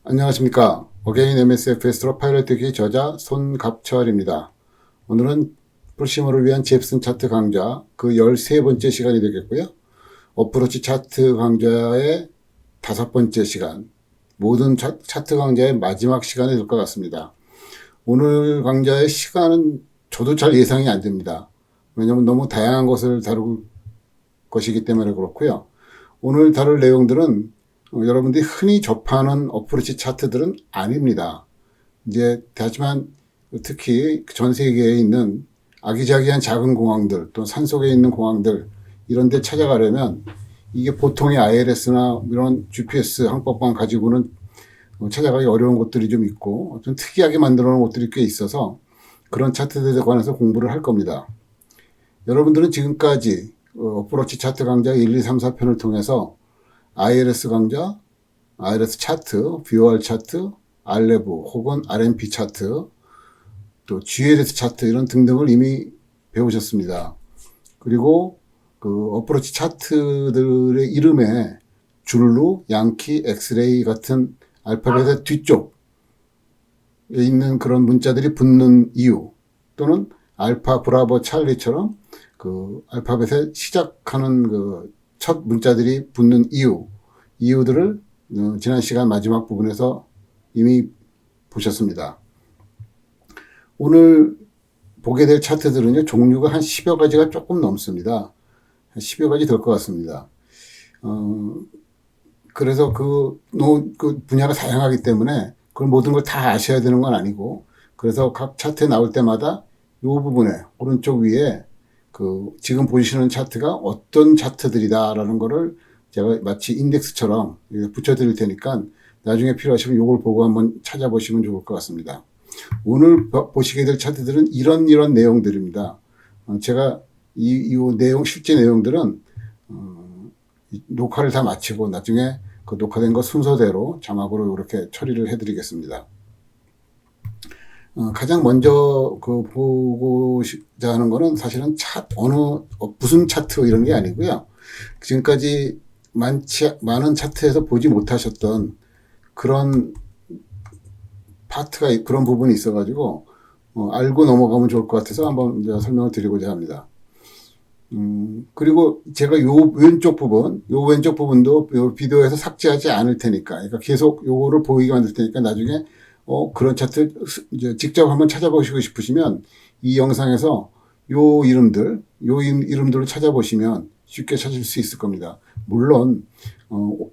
안녕하십니까. 어게인 MSF에서 파일럿 되기 저자 손갑철입니다. 오늘은 풀시모를 위한 잽슨 차트 강좌 그 13번째 시간이 되겠고요. 어프로치 차트 강좌의 5번째 시간, 모든 차트 강좌의 마지막 시간이 될 것 같습니다. 오늘 강좌의 시간은 저도 잘 예상이 안 됩니다. 왜냐하면 너무 다양한 것을 다룰 것이기 때문에 그렇고요. 오늘 다룰 내용들은 여러분들이 흔히 접하는 어프로치 차트들은 아닙니다. 하지만 특히 전 세계에 있는 아기자기한 작은 공항들, 또 산속에 있는 공항들, 이런 데 찾아가려면 이게 보통의 ILS나 이런 GPS 항법만 가지고는 찾아가기 어려운 곳들이 좀 있고, 좀 특이하게 만들어 놓은 곳들이 꽤 있어서 그런 차트들에 관해서 공부를 할 겁니다. 여러분들은 지금까지 어프로치 차트 강좌 1, 2, 3, 4편을 통해서 ILS 강좌, ILS 차트, BOR 차트, 알레브 혹은 RMP 차트, 또 GLS 차트 이런 등등을 이미 배우셨습니다. 그리고 그 어프로치 차트들의 이름에 줄루, 양키, 엑스레이 같은 알파벳의 뒤쪽에 있는 그런 문자들이 붙는 이유, 또는 알파, 브라보, 찰리처럼 그 알파벳에 시작하는 그 첫 문자들이 붙는 이유들을 지난 시간 마지막 부분에서 이미 보셨습니다. 오늘 보게 될 차트들은요, 종류가 한 10여 가지가 조금 넘습니다. 한 10여 가지 될 것 같습니다. 그래서 그 분야가 다양하기 때문에 그 모든 걸 다 아셔야 되는 건 아니고, 그래서 각 차트에 나올 때마다 이 부분에 오른쪽 위에 그 지금 보시는 차트가 어떤 차트들이다라는 거를 제가 마치 인덱스처럼 붙여드릴 테니까 나중에 필요하시면 이걸 보고 한번 찾아보시면 좋을 것 같습니다. 오늘 보시게 될 차트들은 이런 내용들입니다. 제가 이 내용, 실제 내용들은 녹화를 다 마치고 나중에 그 녹화된 거 순서대로 자막으로 이렇게 처리를 해드리겠습니다. 가장 먼저 보고자 하는 거는 사실은 무슨 차트 이런 게 아니고요. 지금까지 많은 차트에서 보지 못하셨던 그런 파트가, 그런 부분이 있어가지고, 알고 넘어가면 좋을 것 같아서 한번 설명을 드리고자 합니다. 그리고 제가 요 왼쪽 부분도 요 비디오에서 삭제하지 않을 테니까, 그러니까 계속 요거를 보이게 만들 테니까 나중에 그런 차트 이제 직접 한번 찾아보시고 싶으시면 이 영상에서 요 이름들을 찾아보시면 쉽게 찾을 수 있을 겁니다. 물론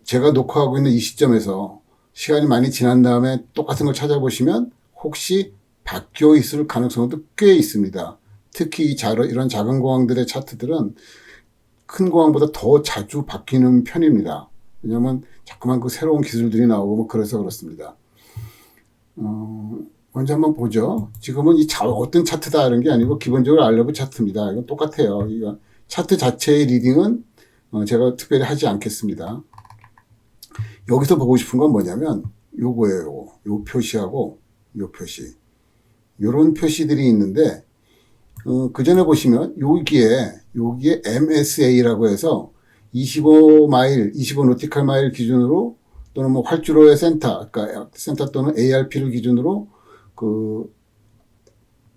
제가 녹화하고 있는 이 시점에서 시간이 많이 지난 다음에 똑같은 걸 찾아보시면 혹시 바뀌어 있을 가능성도 꽤 있습니다. 특히 이런 작은 공항들의 차트들은 큰 공항보다 더 자주 바뀌는 편입니다. 왜냐하면 자꾸만 그 새로운 기술들이 나오고 뭐 그래서 그렇습니다. 먼저 한번 보죠. 지금은 어떤 차트다 이런 게 아니고 기본적으로 알레브 차트입니다. 이건 똑같아요. 이거 차트 자체의 리딩은 제가 특별히 하지 않겠습니다. 여기서 보고 싶은 건 뭐냐면 요거예요. 요 표시하고 요 표시. 요런 표시들이 있는데 그 전에 보시면 여기에 MSA라고 해서 25 노티컬 마일 기준으로 또는 뭐 활주로의 그러니까 센터 또는 ARP를 기준으로 그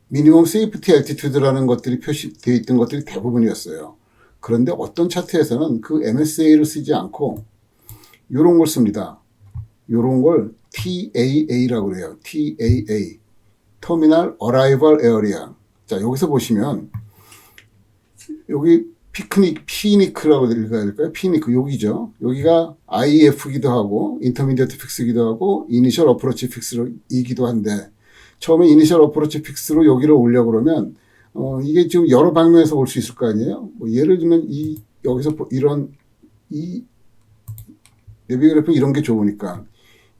미니멈 세이프티 엘티튜드라는 것들이 표시되어 있던 것들이 대부분이었어요. 그런데 어떤 차트에서는 그 MSA를 쓰지 않고 요런 걸 씁니다. 요런 걸 TAA라고 그래요. TAA. 터미널 어라이벌 에어리아. 자, 여기서 보시면 여기 피니크라고 읽어야 될까요? 피니크, 여기죠. 여기가 IF기도 하고, 인터미디어트 픽스기도 하고, 이니셜 어프로치 픽스이기도 한데, 처음에 이니셜 어프로치 픽스로 여기를 오려고 그러면, 이게 지금 여러 방면에서 올 수 있을 거 아니에요? 뭐 예를 들면, 여기서 내비그래프 이런 게 좋으니까,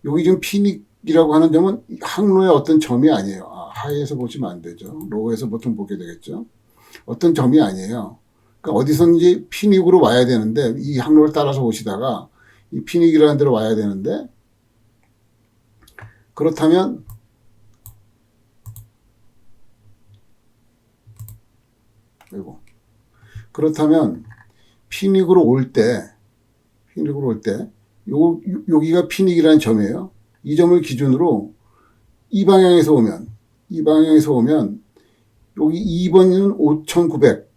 여기 지금 피닉이라고 하는 점은 항로의 어떤 점이 아니에요. 하이에서 보시면 안 되죠. 로우에서 보통 보게 되겠죠. 어떤 점이 아니에요. 그러니까 어디선지 피닉으로 와야 되는데 이 항로를 따라서 오시다가 이 피닉이라는 데로 와야 되는데 그렇다면 피닉으로 올 때 여기가 피닉이라는 점이에요. 이 점을 기준으로 이 방향에서 오면 여기 2번은 5,900,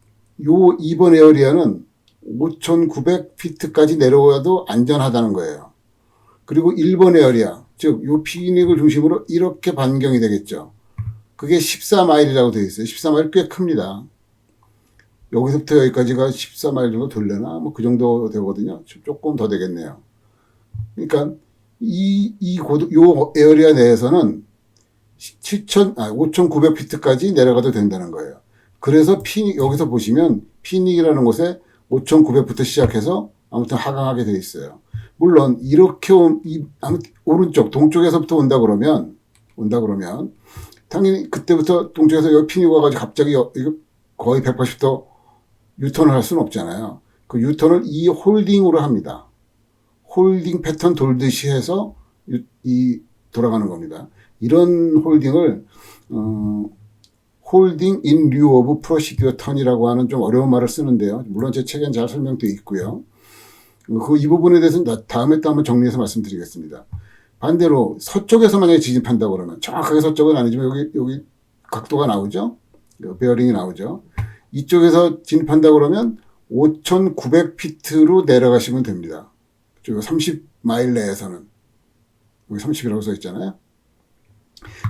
요 2번 에어리아는 5,900피트까지 내려와도 안전하다는 거예요. 그리고 1번 에어리아, 즉 요 피닉을 중심으로 이렇게 반경이 되겠죠. 그게 14마일이라고 되어 있어요. 14마일 꽤 큽니다. 여기서부터 여기까지가 14마일 정도 되려나? 뭐 그 정도 되거든요. 조금 더 되겠네요. 그러니까 이 고도, 요 에어리아 내에서는 5,900피트까지 내려가도 된다는 거예요. 그래서 여기서 보시면 피닉이라는 곳에 5,900부터 시작해서 아무튼 하강하게 되어 있어요. 물론 이렇게 오른쪽 동쪽에서부터 온다 그러면 당연히 그때부터 동쪽에서 여기 피닉 와가지고 갑자기 거의 180도 유턴을 할 수는 없잖아요. 그 유턴을 이 홀딩으로 합니다. 홀딩 패턴 돌듯이 해서 돌아가는 겁니다. 이런 홀딩을 홀딩 in lieu of procedure turn이라고 하는 좀 어려운 말을 쓰는데요. 물론 제 책엔 잘 설명되어 있고요. 이 부분에 대해서는 다음에 또 한번 정리해서 말씀드리겠습니다. 반대로 서쪽에서 만약에 진입한다고 그러면 정확하게 서쪽은 아니지만 여기 각도가 나오죠. 베어링이 나오죠. 이쪽에서 진입한다고 그러면 5,900피트로 내려가시면 됩니다. 30마일 내에서는. 여기 30이라고 써 있잖아요.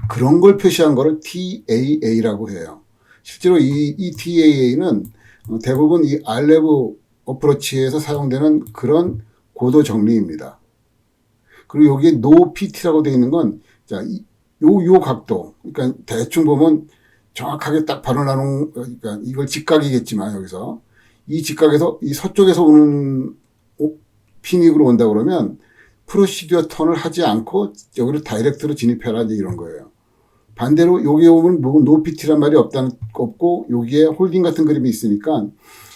그런 걸 표시한 거를 TAA라고 해요. 실제로 이 TAA는 대부분 이 알레브 어프로치에서 사용되는 그런 고도 정리입니다. 그리고 여기에 NOPT라고 되어 있는 건, 자, 요 각도. 그러니까 대충 보면 정확하게 딱 발언하는, 그러니까 이걸 직각이겠지만 여기서. 이 직각에서 이 서쪽에서 오는 피닉으로 온다 그러면 프로시디어 턴을 하지 않고 여기로 다이렉트로 진입해라 이런 거예요. 반대로 여기에 오면 노피티란 말이 없고 여기에 홀딩 같은 그림이 있으니까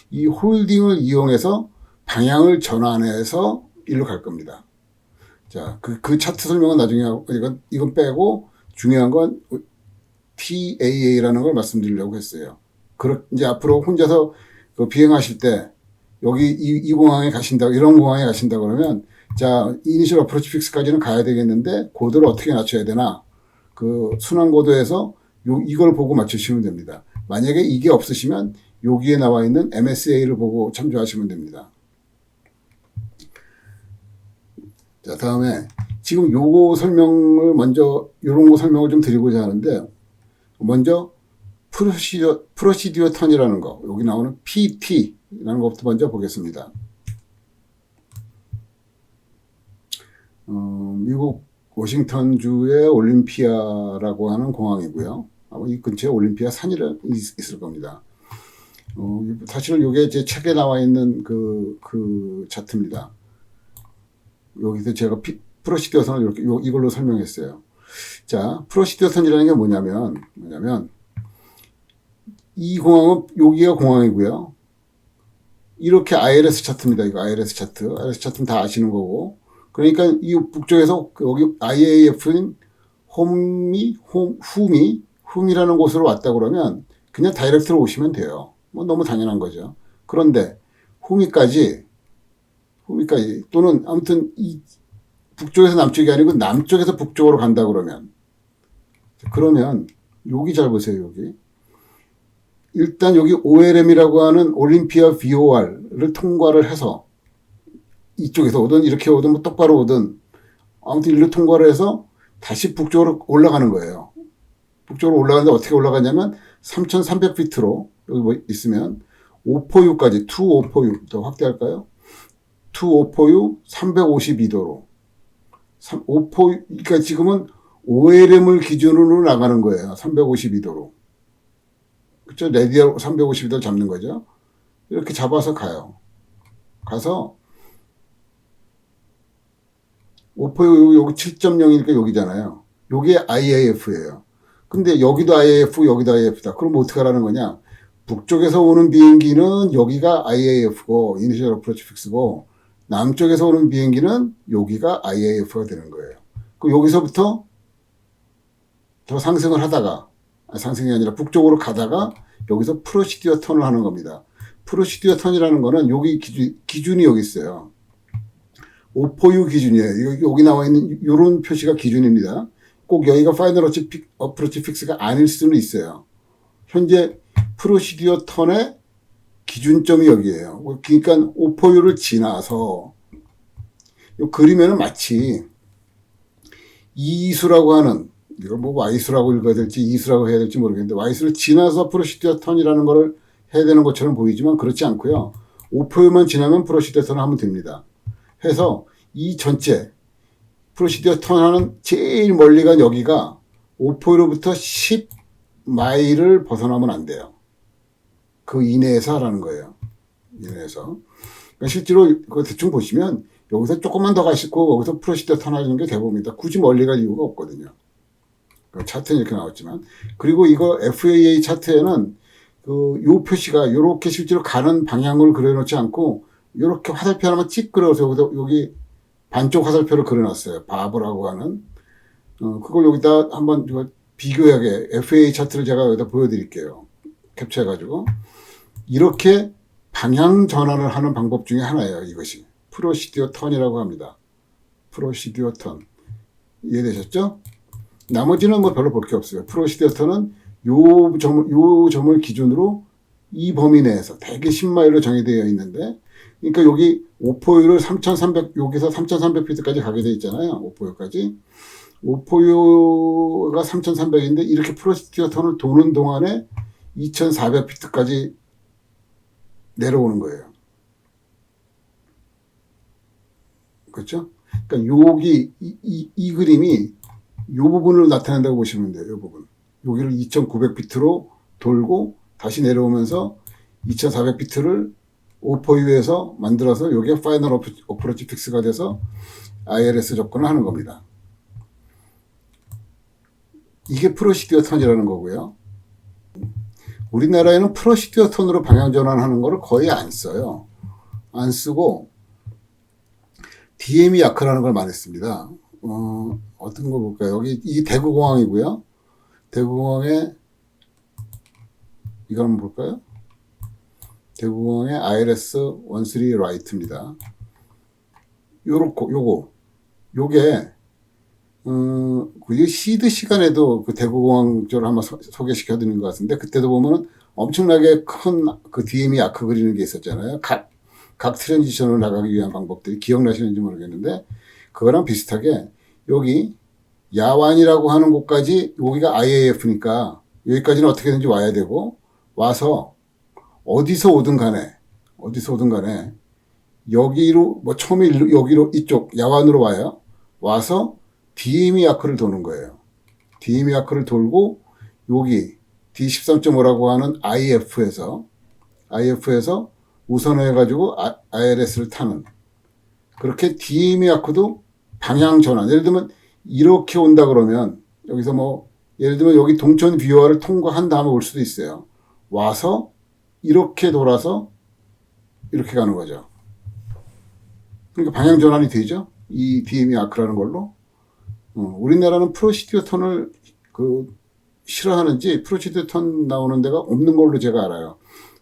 이 홀딩을 이용해서 방향을 전환해서 일로 갈 겁니다. 자, 그 차트 설명은 나중에 하고, 이건 빼고 중요한 건 TAA라는 걸 말씀드리려고 했어요. 이제 앞으로 혼자서 비행하실 때 여기 이 공항에 가신다, 이런 공항에 가신다 그러면 자, 이니셜 어프로치 픽스까지는 가야 되겠는데 고도를 어떻게 낮춰야 되나? 그 순환 고도에서 이걸 보고 맞추시면 됩니다. 만약에 이게 없으시면 여기에 나와 있는 MSA를 보고 참조하시면 됩니다. 자, 다음에 지금 요런 거 설명을 좀 드리고자 하는데, 먼저 프로시디어 턴이라는 거, 여기 나오는 PT라는 것부터 먼저 보겠습니다. 미국 워싱턴주의 올림피아라고 하는 공항이고요. 아마 이 근처에 올림피아 산이 있을 겁니다. 사실은 이게 제 책에 나와 있는 그 차트입니다. 여기서 제가 프로시디어 선을 이렇게 이걸로 설명했어요. 자, 프로시디어 선이라는 게 뭐냐면 이 공항은 여기가 공항이고요. 이렇게 ILS 차트입니다. 이거 ILS 차트는 다 아시는 거고. 그러니까 이 북쪽에서 여기 IAF인 홈이라는 곳으로 왔다 그러면 그냥 다이렉트로 오시면 돼요. 뭐 너무 당연한 거죠. 그런데 홈이까지 또는 아무튼 이 북쪽에서 남쪽이 아니고 남쪽에서 북쪽으로 간다 그러면 여기 잘 보세요. 여기 일단 여기 OLM이라고 하는 올림피아 VOR을 통과를 해서 이쪽에서 오든 이렇게 오든 뭐 똑바로 오든 아무튼 일로 통과를 해서 다시 북쪽으로 올라가는 거예요. 북쪽으로 올라가는데 어떻게 올라가냐면 3,300피트로 여기 뭐 있으면 5포유까지 2-5포유 더 확대할까요? 2-5포유 352도로 5포유, 그러니까 지금은 OLM을 기준으로 나가는 거예요. 352도로. 그렇죠? 레디얼 352도를 잡는 거죠. 이렇게 잡아서 가요. 가서 5포유 여기 7.0이니까 여기잖아요. 요게 IAF예요. 근데 여기도 IAF, 여기도 IAF다. 그럼 어떻게 하라는 거냐? 북쪽에서 오는 비행기는 여기가 IAF고, 이니셜 어프로치 픽스고, 남쪽에서 오는 비행기는 여기가 IAF가 되는 거예요. 그럼 여기서부터 더 상승을 하다가, 상승이 아니라 북쪽으로 가다가 여기서 프로시디어 턴을 하는 겁니다. 프로시디어 턴이라는 거는 여기 기준이 여기 있어요. O4U 기준이에요. 여기 나와 있는 이런 표시가 기준입니다. 꼭 여기가 파이널 어프로치 픽스가 아닐 수는 있어요. 현재 프로시디어 턴의 기준점이 여기에요. 그러니까 O4U를 지나서 그리면은 마치 이수라고 하는, 이걸 뭐 Y수라고 읽어야 될지 이수라고 해야 될지 모르겠는데, Y수를 지나서 프로시디어 턴이라는 걸 해야 되는 것처럼 보이지만 그렇지 않고요. O4U만 지나면 프로시디어 턴을 하면 됩니다. 해서 이 전체 프로시디어 턴하는 제일 멀리 간 여기가 O4U로부터 10마일을 벗어나면 안 돼요. 그 이내에서 하라는 거예요. 이내에서. 그러니까 실제로 그거 대충 보시면 여기서 조금만 더 가시고 여기서 프로시디어 턴 하는 게 대부분입니다. 굳이 멀리 갈 이유가 없거든요. 차트는 이렇게 나왔지만. 그리고 이거 FAA 차트에는 요 표시가 요렇게 실제로 가는 방향을 그려놓지 않고 요렇게 화살표 하나만 찍 그려서 여기 반쪽 화살표를 그려놨어요. 바브라고 하는. 그걸 여기다 한번 비교하게 FAA 차트를 제가 여기다 보여드릴게요. 캡처해가지고. 이렇게 방향 전환을 하는 방법 중에 하나예요. 이것이. 프로시디어 턴이라고 합니다. 프로시디어 턴. 이해되셨죠? 나머지는 뭐 별로 볼 게 없어요. 프로시디어 턴은 요 점을 기준으로 이 범위 내에서 대개 10마일로 정의되어 있는데, 그러니까 여기 O4U를 3,300, 여기서 3,300피트까지 가게 돼 있잖아요. O4U까지. O4U가 3,300인데 이렇게 프로시디어 턴을 도는 동안에 2,400피트까지 내려오는 거예요. 그렇죠? 그러니까 여기 이 그림이 이 부분을 나타낸다고 보시면 돼요. 이 부분. 여기를 2,900피트로 돌고 다시 내려오면서 2,400피트를 O4U에서 만들어서 여기에 파이널 어프로치 픽스가 돼서 ILS 접근을 하는 겁니다. 이게 프로시디어 턴이라는 거고요. 우리나라에는 프로시디어 턴으로 방향 전환하는 거를 거의 안 써요. 안 쓰고 DME 아크라는 걸 많이 씁니다. 어떤 거 볼까요? 여기 이 대구공항이고요. 대구공항에 이거 한번 볼까요? 대구공항의 ILS 13 라이트입니다. 요게 그 시드 시간에도 그 대구공항 쪽을 한번 소개시켜 드린 것 같은데, 그때도 보면은 엄청나게 큰 그 DME 아크 그리는 게 있었잖아요. 각 트랜지션을 나가기 위한 방법들이 기억나시는지 모르겠는데, 그거랑 비슷하게 여기 야완이라고 하는 곳까지, 여기가 IAF니까 여기까지는 어떻게든지 와야 되고, 와서 어디서 오든 간에 여기로 뭐 처음에 여기로 이쪽 야완으로 와요. 와서 DME 아크를 도는 거예요. DME 아크를 돌고 여기 D13.5라고 하는 IF에서 우선해 가지고 ILS를 타는, 그렇게 DME 아크도 방향 전환. 예를 들면 이렇게 온다 그러면 여기서 뭐 예를 들면 여기 동천 뷰어를 통과한 다음에 올 수도 있어요. 와서 이렇게 돌아서 이렇게 가는 거죠. 그러니까 방향 전환이 되죠. 이 DME 아크라는 걸로. 우리나라는 프로시디어 턴을 싫어하는지 프로시디어 턴 나오는 데가 없는 걸로 제가 알아요.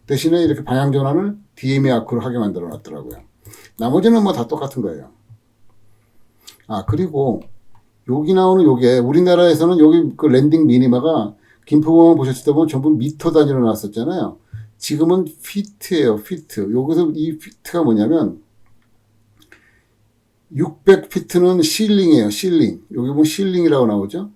대신에 이렇게 방향 전환을 DME 아크로 하게 만들어 놨더라고요. 나머지는 뭐 다 똑같은 거예요. 그리고 여기 나오는 요게 우리나라에서는 여기 그 랜딩 미니마가 김포공항 보셨을 때 보면 전부 미터 단위로 나왔었잖아요. 지금은 피트예요. 피트. 여기서 이 피트가 뭐냐면 600피트는 실링이에요. 실링. 여기 보면 실링이라고 나오죠.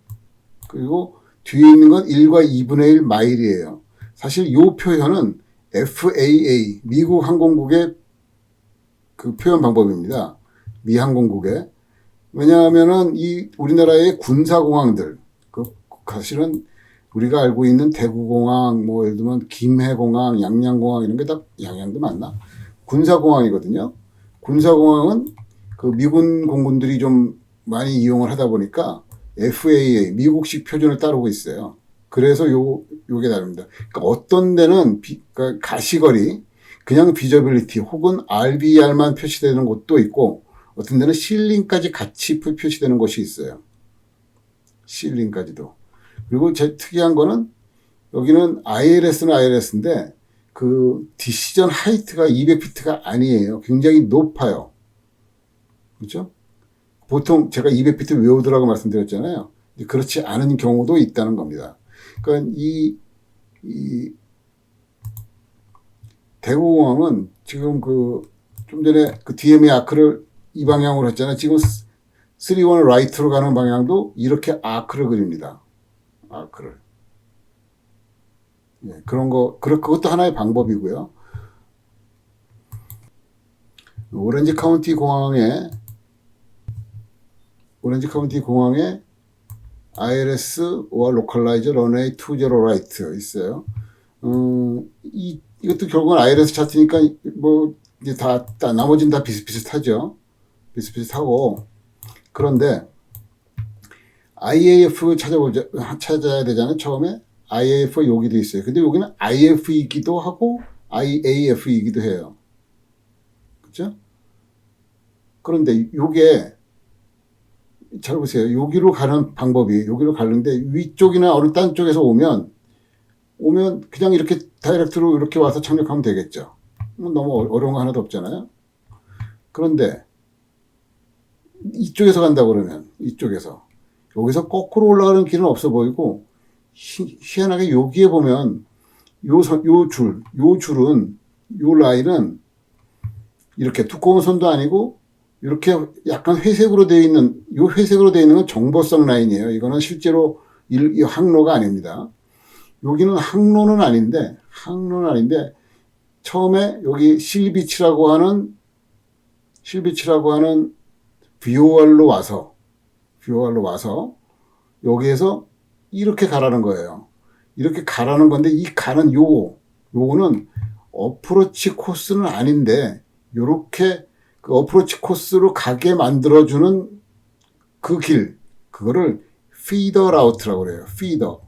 그리고 뒤에 있는 건 1과 2분의 1 마일이에요. 사실 이 표현은 FAA, 미국 항공국의 그 표현 방법입니다. 미 항공국의. 왜냐하면은 이 우리나라의 군사공항들, 사실은 우리가 알고 있는 대구공항, 뭐 예를 들면 김해공항, 양양공항 이런 게 다, 양양도 맞나? 군사공항이거든요. 군사공항은 그 미군 공군들이 좀 많이 이용을 하다 보니까 FAA, 미국식 표준을 따르고 있어요. 그래서 요게 다릅니다. 그러니까 어떤 데는 그러니까 가시거리, 그냥 비저빌리티 혹은 RBR만 표시되는 곳도 있고, 어떤 데는 실링까지 같이 표시되는 곳이 있어요. 실링까지도. 그리고 제 특이한 거는 여기는 ILS는 ILS인데 그 디시전 하이트가 200피트가 아니에요. 굉장히 높아요. 그렇죠? 보통 제가 200비트 외우더라고 말씀드렸잖아요. 그렇지 않은 경우도 있다는 겁니다. 그러니까 이 대구공항은 지금 좀 전에 DMA 아크를 이 방향으로 했잖아요. 지금 3-1 라이트로 가는 방향도 이렇게 아크를 그립니다. 아크를. 예, 그것도 하나의 방법이고요. 오렌지 카운티 공항에 ILS와 로컬라이저 런웨이 20 라이트 있어요. 이것도 결국은 ILS 차트니까 뭐 이제 나머지는 다 비슷비슷하죠. 비슷비슷하고 그런데 IAF 찾아야 되잖아요. 처음에 IAF 여기도 있어요. 근데 여기는 IF이기도 하고 IAF이기도 해요. 그렇죠? 그런데 요게 잘 보세요. 여기로 가는데 위쪽이나 어느 딴 쪽에서 오면 그냥 이렇게 다이렉트로 이렇게 와서 착륙하면 되겠죠. 너무 어려운 거 하나도 없잖아요. 그런데 이쪽에서 간다 그러면 여기서 거꾸로 올라가는 길은 없어 보이고 희한하게 여기에 보면 요 줄은 요 라인은 이렇게 두꺼운 선도 아니고 이렇게 약간 회색으로 되어 있는 건 정보성 라인이에요. 이거는 실제로 이 항로가 아닙니다. 여기는 항로는 아닌데 처음에 여기 실비치라고 하는 VOR로 와서 여기에서 이렇게 가라는 거예요. 이렇게 가라는 건데 이 가는 요거는 어프로치 코스는 아닌데 요렇게 그 어프로치 코스로 가게 만들어주는 그거를 피더 라우트라고 그래요. 피더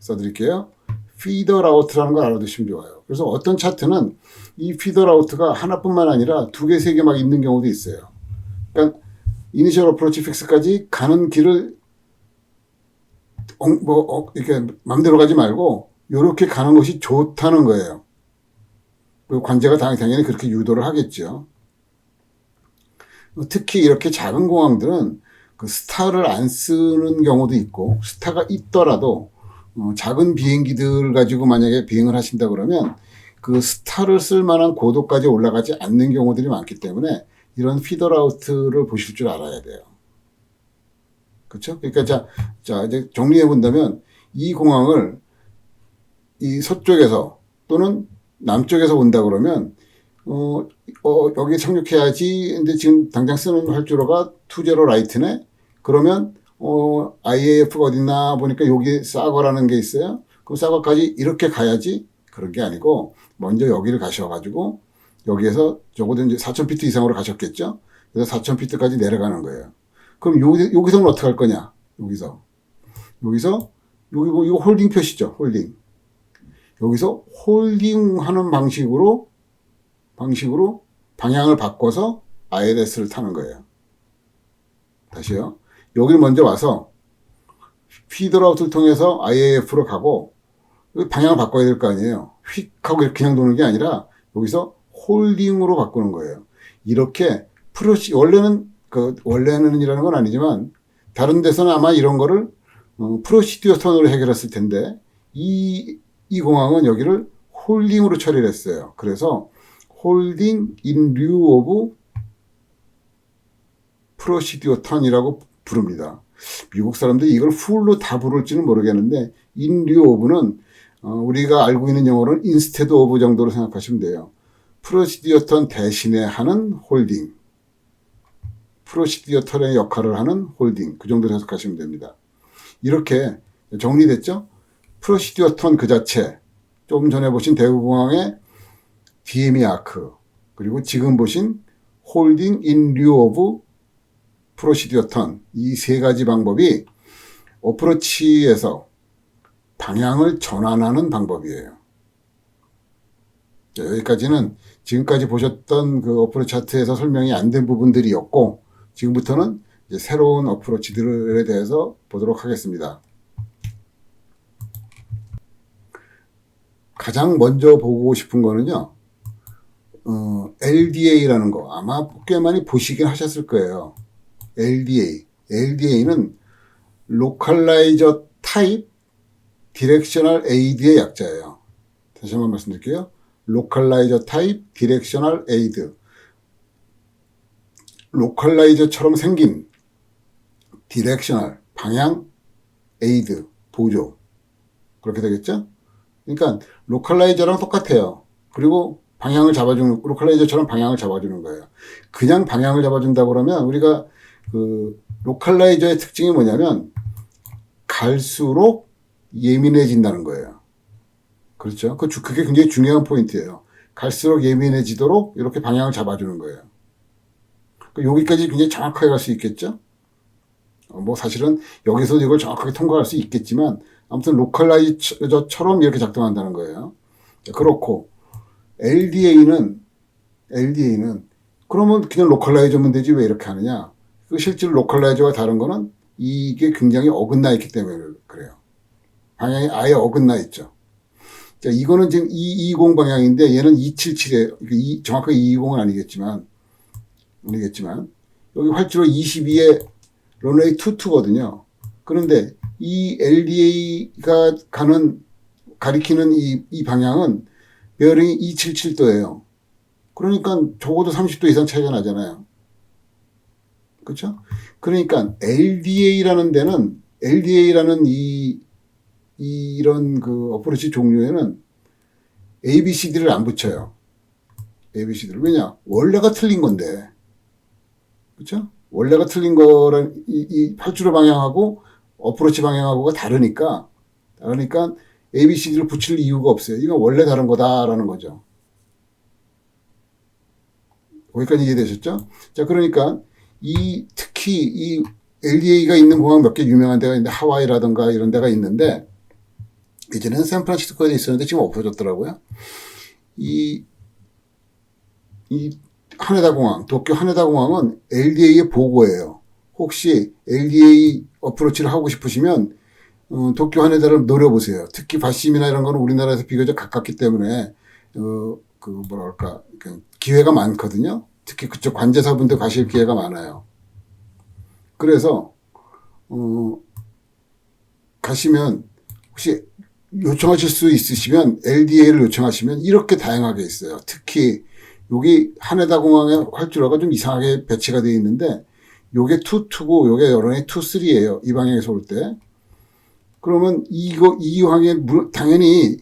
써드릴게요. 피더 라우트라는 걸 알아두시면 좋아요. 그래서 어떤 차트는 이 피더 라우트가 하나뿐만 아니라 2개, 3개 막 있는 경우도 있어요. 그러니까 이니셜 어프로치 픽스까지 가는 길을 이렇게 맘대로 가지 말고 이렇게 가는 것이 좋다는 거예요. 관제가 당연히 그렇게 유도를 하겠죠. 특히 이렇게 작은 공항들은 그 스타를 안 쓰는 경우도 있고 스타가 있더라도 작은 비행기들 가지고 만약에 비행을 하신다 그러면 그 스타를 쓸 만한 고도까지 올라가지 않는 경우들이 많기 때문에 이런 피더라우트를 보실 줄 알아야 돼요. 그렇죠? 그러니까 자 이제 정리해 본다면 이 공항을 이 서쪽에서 또는 남쪽에서 온다 그러면 여기 착륙해야지. 근데 지금 당장 쓰는 활주로가 20 라이트네. 그러면 IAF가 어딨나 보니까 여기 사거라는 게 있어요. 그럼 사거까지 이렇게 가야지. 그런 게 아니고 먼저 여기를 가셔가지고 여기에서 적어도 이제 4,000피트 이상으로 가셨겠죠. 그래서 4,000피트까지 내려가는 거예요. 그럼 여기서는 어떻게 할 거냐? 여기서 여기 뭐 이거 홀딩 표시죠. 홀딩. 여기서 홀딩하는 방식으로 방향을 바꿔서 ILS를 타는 거예요. 다시요. 여기를 먼저 와서 피드라우트를 통해서 IAF로 가고 방향을 바꿔야 될 거 아니에요. 휙 하고 이렇게 그냥 도는 게 아니라 여기서 홀딩으로 바꾸는 거예요. 이렇게 원래는이라는 건 아니지만 다른 데서는 아마 이런 거를 프로시디어 턴으로 해결했을 텐데 이 공항은 여기를 홀딩으로 처리를 했어요. 그래서 홀딩 in lieu of procedure 턴이라고 부릅니다. 미국 사람들이 이걸 풀로 다 부를지는 모르겠는데 in lieu of는 우리가 알고 있는 영어로는 instead of 정도로 생각하시면 돼요. procedure 턴 대신에 하는 홀딩, procedure 턴의 역할을 하는 홀딩, 그 정도로 해석하시면 됩니다. 이렇게 정리됐죠? procedure 턴 그 자체, 좀 전에 보신 대구공항의 DME 아크, 그리고 지금 보신 홀딩 in lieu of procedure 턴, 이 세 가지 방법이 어프로치에서 방향을 전환하는 방법이에요. 여기까지는 지금까지 보셨던 그 어프로치 차트에서 설명이 안 된 부분들이었고, 지금부터는 이제 새로운 어프로치들에 대해서 보도록 하겠습니다. 가장 먼저 보고 싶은 거는요, LDA라는 거 아마 꽤 많이 보시긴 하셨을 거예요. LDA는 Localizer Type Directional Aid의 약자예요. 다시 한번 말씀드릴게요. Localizer Type Directional Aid. 로컬라이저처럼 생긴 Directional 방향 에이드 보조 그렇게 되겠죠? 그러니까 로컬라이저랑 똑같아요. 그리고 방향을 잡아주는 로컬라이저처럼 방향을 잡아주는 거예요. 그냥 방향을 잡아준다고 그러면 우리가 그 로컬라이저의 특징이 뭐냐면 갈수록 예민해진다는 거예요. 그렇죠? 그게 굉장히 중요한 포인트예요. 갈수록 예민해지도록 이렇게 방향을 잡아주는 거예요. 여기까지 굉장히 정확하게 갈 수 있겠죠? 뭐 사실은 여기서 이걸 정확하게 통과할 수 있겠지만 아무튼 로컬라이저처럼 이렇게 작동한다는 거예요. 그렇고 LDA는 그러면 그냥 로컬라이저면 되지 왜 이렇게 하느냐? 실제로 로컬라이저와 다른 거는 이게 굉장히 어긋나 있기 때문에 그래요. 방향이 아예 어긋나 있죠. 자, 이거는 지금 220 방향인데 얘는 277이에요. 정확하게 220은 아니겠지만 여기 활주로 22에 런웨이 22거든요. 그런데 이 LDA가 가리키는 이 방향은 베어링이 277도예요. 그러니까 적어도 30도 이상 차이가 나잖아요. 그렇죠? 그러니까 LDA라는 데는 LDA라는 이런 그 어프로치 종류에는 ABCD를 안 붙여요. ABCD를. 왜냐? 원래가 틀린 건데. 그렇죠? 원래가 틀린 거랑 이 활주로 방향하고 어프로치 방향하고가 다르니까 ABCD를 붙일 이유가 없어요. 이건 원래 다른 거다라는 거죠. 거기까지 이해되셨죠? 자, 그러니까 특히 이 LDA가 있는 공항 몇 개 유명한 데가 있는데 하와이라든가 이런 데가 있는데 이제는 샌프란시스코에 있었는데 지금 없어졌더라고요. 이 하네다 공항, 도쿄 하네다 공항은 LDA의 보고예요. 혹시 LDA 어프로치를 하고 싶으시면 도쿄 하네다를 노려보세요. 특히 바심이나 이런 거는 우리나라에서 비교적 가깝기 때문에 기회가 많거든요. 특히 그쪽 관제사분들 가실 기회가 많아요. 그래서 가시면 혹시 요청하실 수 있으시면 LDA를 요청하시면 이렇게 다양하게 있어요. 특히 여기 하네다 공항의 활주로가 좀 이상하게 배치가 되어 있는데 요게 2고 요게 여론이 2, 3예요. 이 방향에서 올 때. 그러면 이 방향에 당연히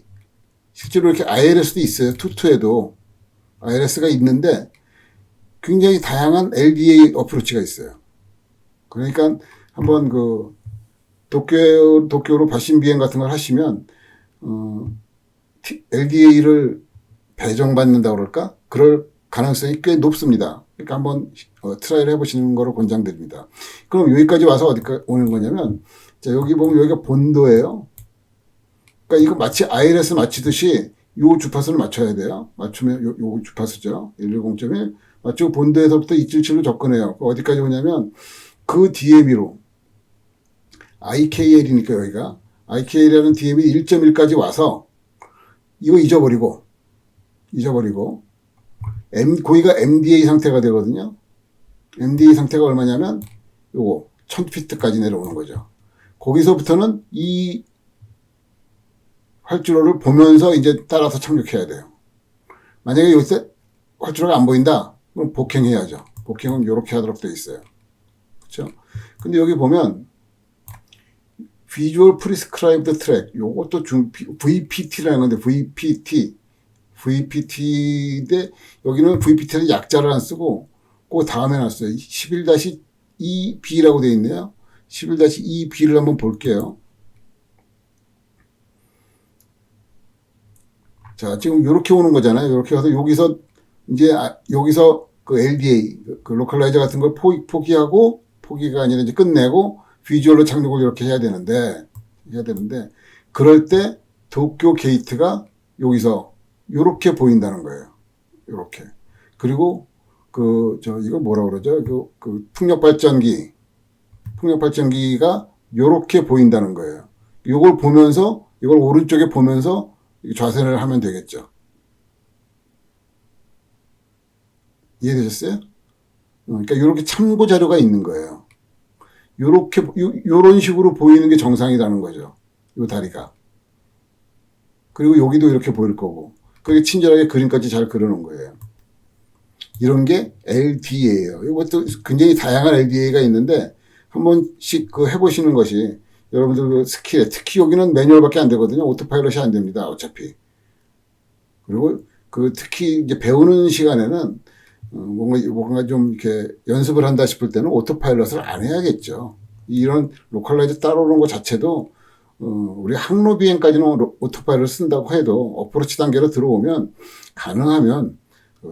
실제로 이렇게 ILS도 있어요. 2에도 ILS가 있는데 굉장히 다양한 LDA 어프로치가 있어요. 그러니까 한번 도쿄로 바심 비행 같은 걸 하시면 LDA를 배정받는다 그럴까? 그럴 가능성이 꽤 높습니다. 그러니까 한번 트라이를 해보시는 거를 권장드립니다. 그럼 여기까지 와서 어디까지 오는 거냐면 자, 여기 보면 여기가 본도예요. 그러니까 이거 마치 ILS 맞추듯이 요 주파수를 맞춰야 돼요. 맞추면 요 주파수죠. 110.1 맞추고 본도에서부터 277로 접근해요. 어디까지 오냐면 그 DME로 IKL이니까 여기가 IKL이라는 DME 1.1까지 와서 이거 잊어버리고 거기가 MDA 상태가 되거든요. MDA 상태가 얼마냐면 요거 1000피트까지 내려오는 거죠. 거기서부터는 이 활주로를 보면서 이제 따라서 착륙해야 돼요. 만약에 여기서 활주로가 안 보인다, 그럼 복행해야죠. 복행은 이렇게 하도록 되어 있어요. 그렇죠? 근데 여기 보면 Visual Prescribed Track, 요것도 VPT라는 건데 VPT인데 여기는 VPT는 약자를 안 쓰고 그 다음에 놨어요. 11-2B라고 되어 있네요. 11-2B를 한번 볼게요. 자, 지금 이렇게 오는 거잖아요. 이렇게 와서 여기서 그 LDA, 그 로컬라이저 같은 걸 포기가 아니라 이제 끝내고 비주얼로 착륙을 이렇게 해야 되는데 그럴 때 도쿄 게이트가 여기서 이렇게 보인다는 거예요. 이렇게. 그리고 이거 뭐라 그러죠? 풍력 발전기가 이렇게 보인다는 거예요. 이걸 오른쪽에 보면서 좌선을 하면 되겠죠. 이해되셨어요? 그러니까 이렇게 참고 자료가 있는 거예요. 요런 식으로 보이는 게 정상이라는 거죠. 요 다리가. 그리고 여기도 이렇게 보일 거고. 그게 친절하게 그림까지 잘 그려놓은 거예요. 이런 게 LDA예요. 이것도 굉장히 다양한 LDA가 있는데 한 번씩 그 해보시는 것이 여러분들 그 스킬에, 특히 여기는 매뉴얼밖에 안 되거든요. 오토파일럿이 안 됩니다. 어차피. 그리고 그 특히 이제 배우는 시간에는 뭔가 좀 이렇게 연습을 한다 싶을 때는 오토파일럿을 안 해야겠죠. 이런 로컬라이즈 따라오는 것 자체도 우리 항로 비행까지는 오토파일럿 쓴다고 해도 어프로치 단계로 들어오면 가능하면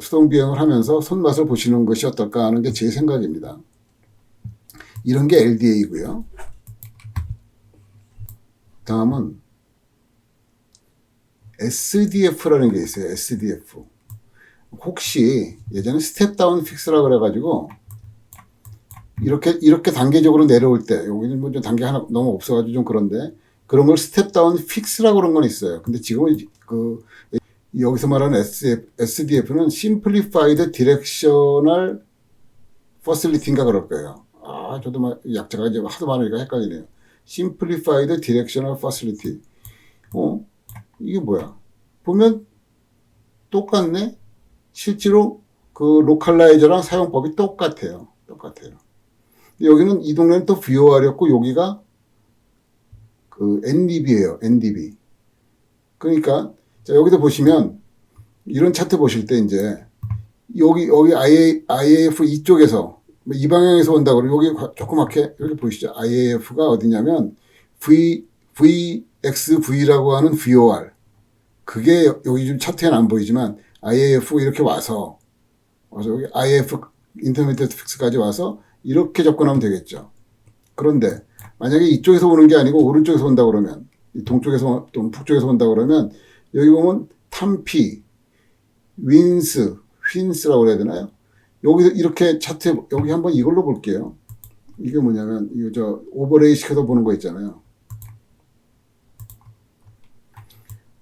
수동 비행을 하면서 손맛을 보시는 것이 어떨까 하는 게 제 생각입니다. 이런 게 LDA고요. 다음은 SDF라는 게 있어요. SDF. 혹시 예전에 스텝 다운 픽스라 그래가지고 이렇게 단계적으로 내려올 때, 여기는 뭐 좀 단계 하나 너무 없어가지고 좀 그런데 그런 걸 스텝 다운 픽스라고 그런 건 있어요. 근데 지금은 여기서 말하는 SDF는 Simplified Directional Facility인가 그럴 거예요. 저도 막 약자가 이제 하도 많으니까 헷갈리네요. Simplified Directional Facility. 이게 뭐야? 보면 똑같네? 실제로 그 로컬라이저랑 사용법이 똑같아요. 여기는 이 동네는 또 VOR이었고 여기가 그 NDB예요. NDB. 그러니까 자, 여기도 보시면 이런 차트 보실 때 이제 여기 IAF 이쪽에서 이 방향에서 온다고 그러고 여기 조그맣게 이렇게 보이시죠? IAF가 어디냐면 VXV라고 하는 VOR. 그게 여기 좀 차트에는 안 보이지만 IAF 이렇게 와서 여기 IAF 인터미디어트 픽스까지 와서 이렇게 접근하면 되겠죠. 그런데 만약에 이쪽에서 오는 게 아니고 오른쪽에서 온다 그러면 동쪽에서 또는 북쪽에서 온다 그러면 여기 보면 탐피, 휜스라고 그래야 되나요? 여기서 이렇게 차트 여기 한번 이걸로 볼게요. 이게 뭐냐면 이거 저 오버레이 시켜서 보는 거 있잖아요.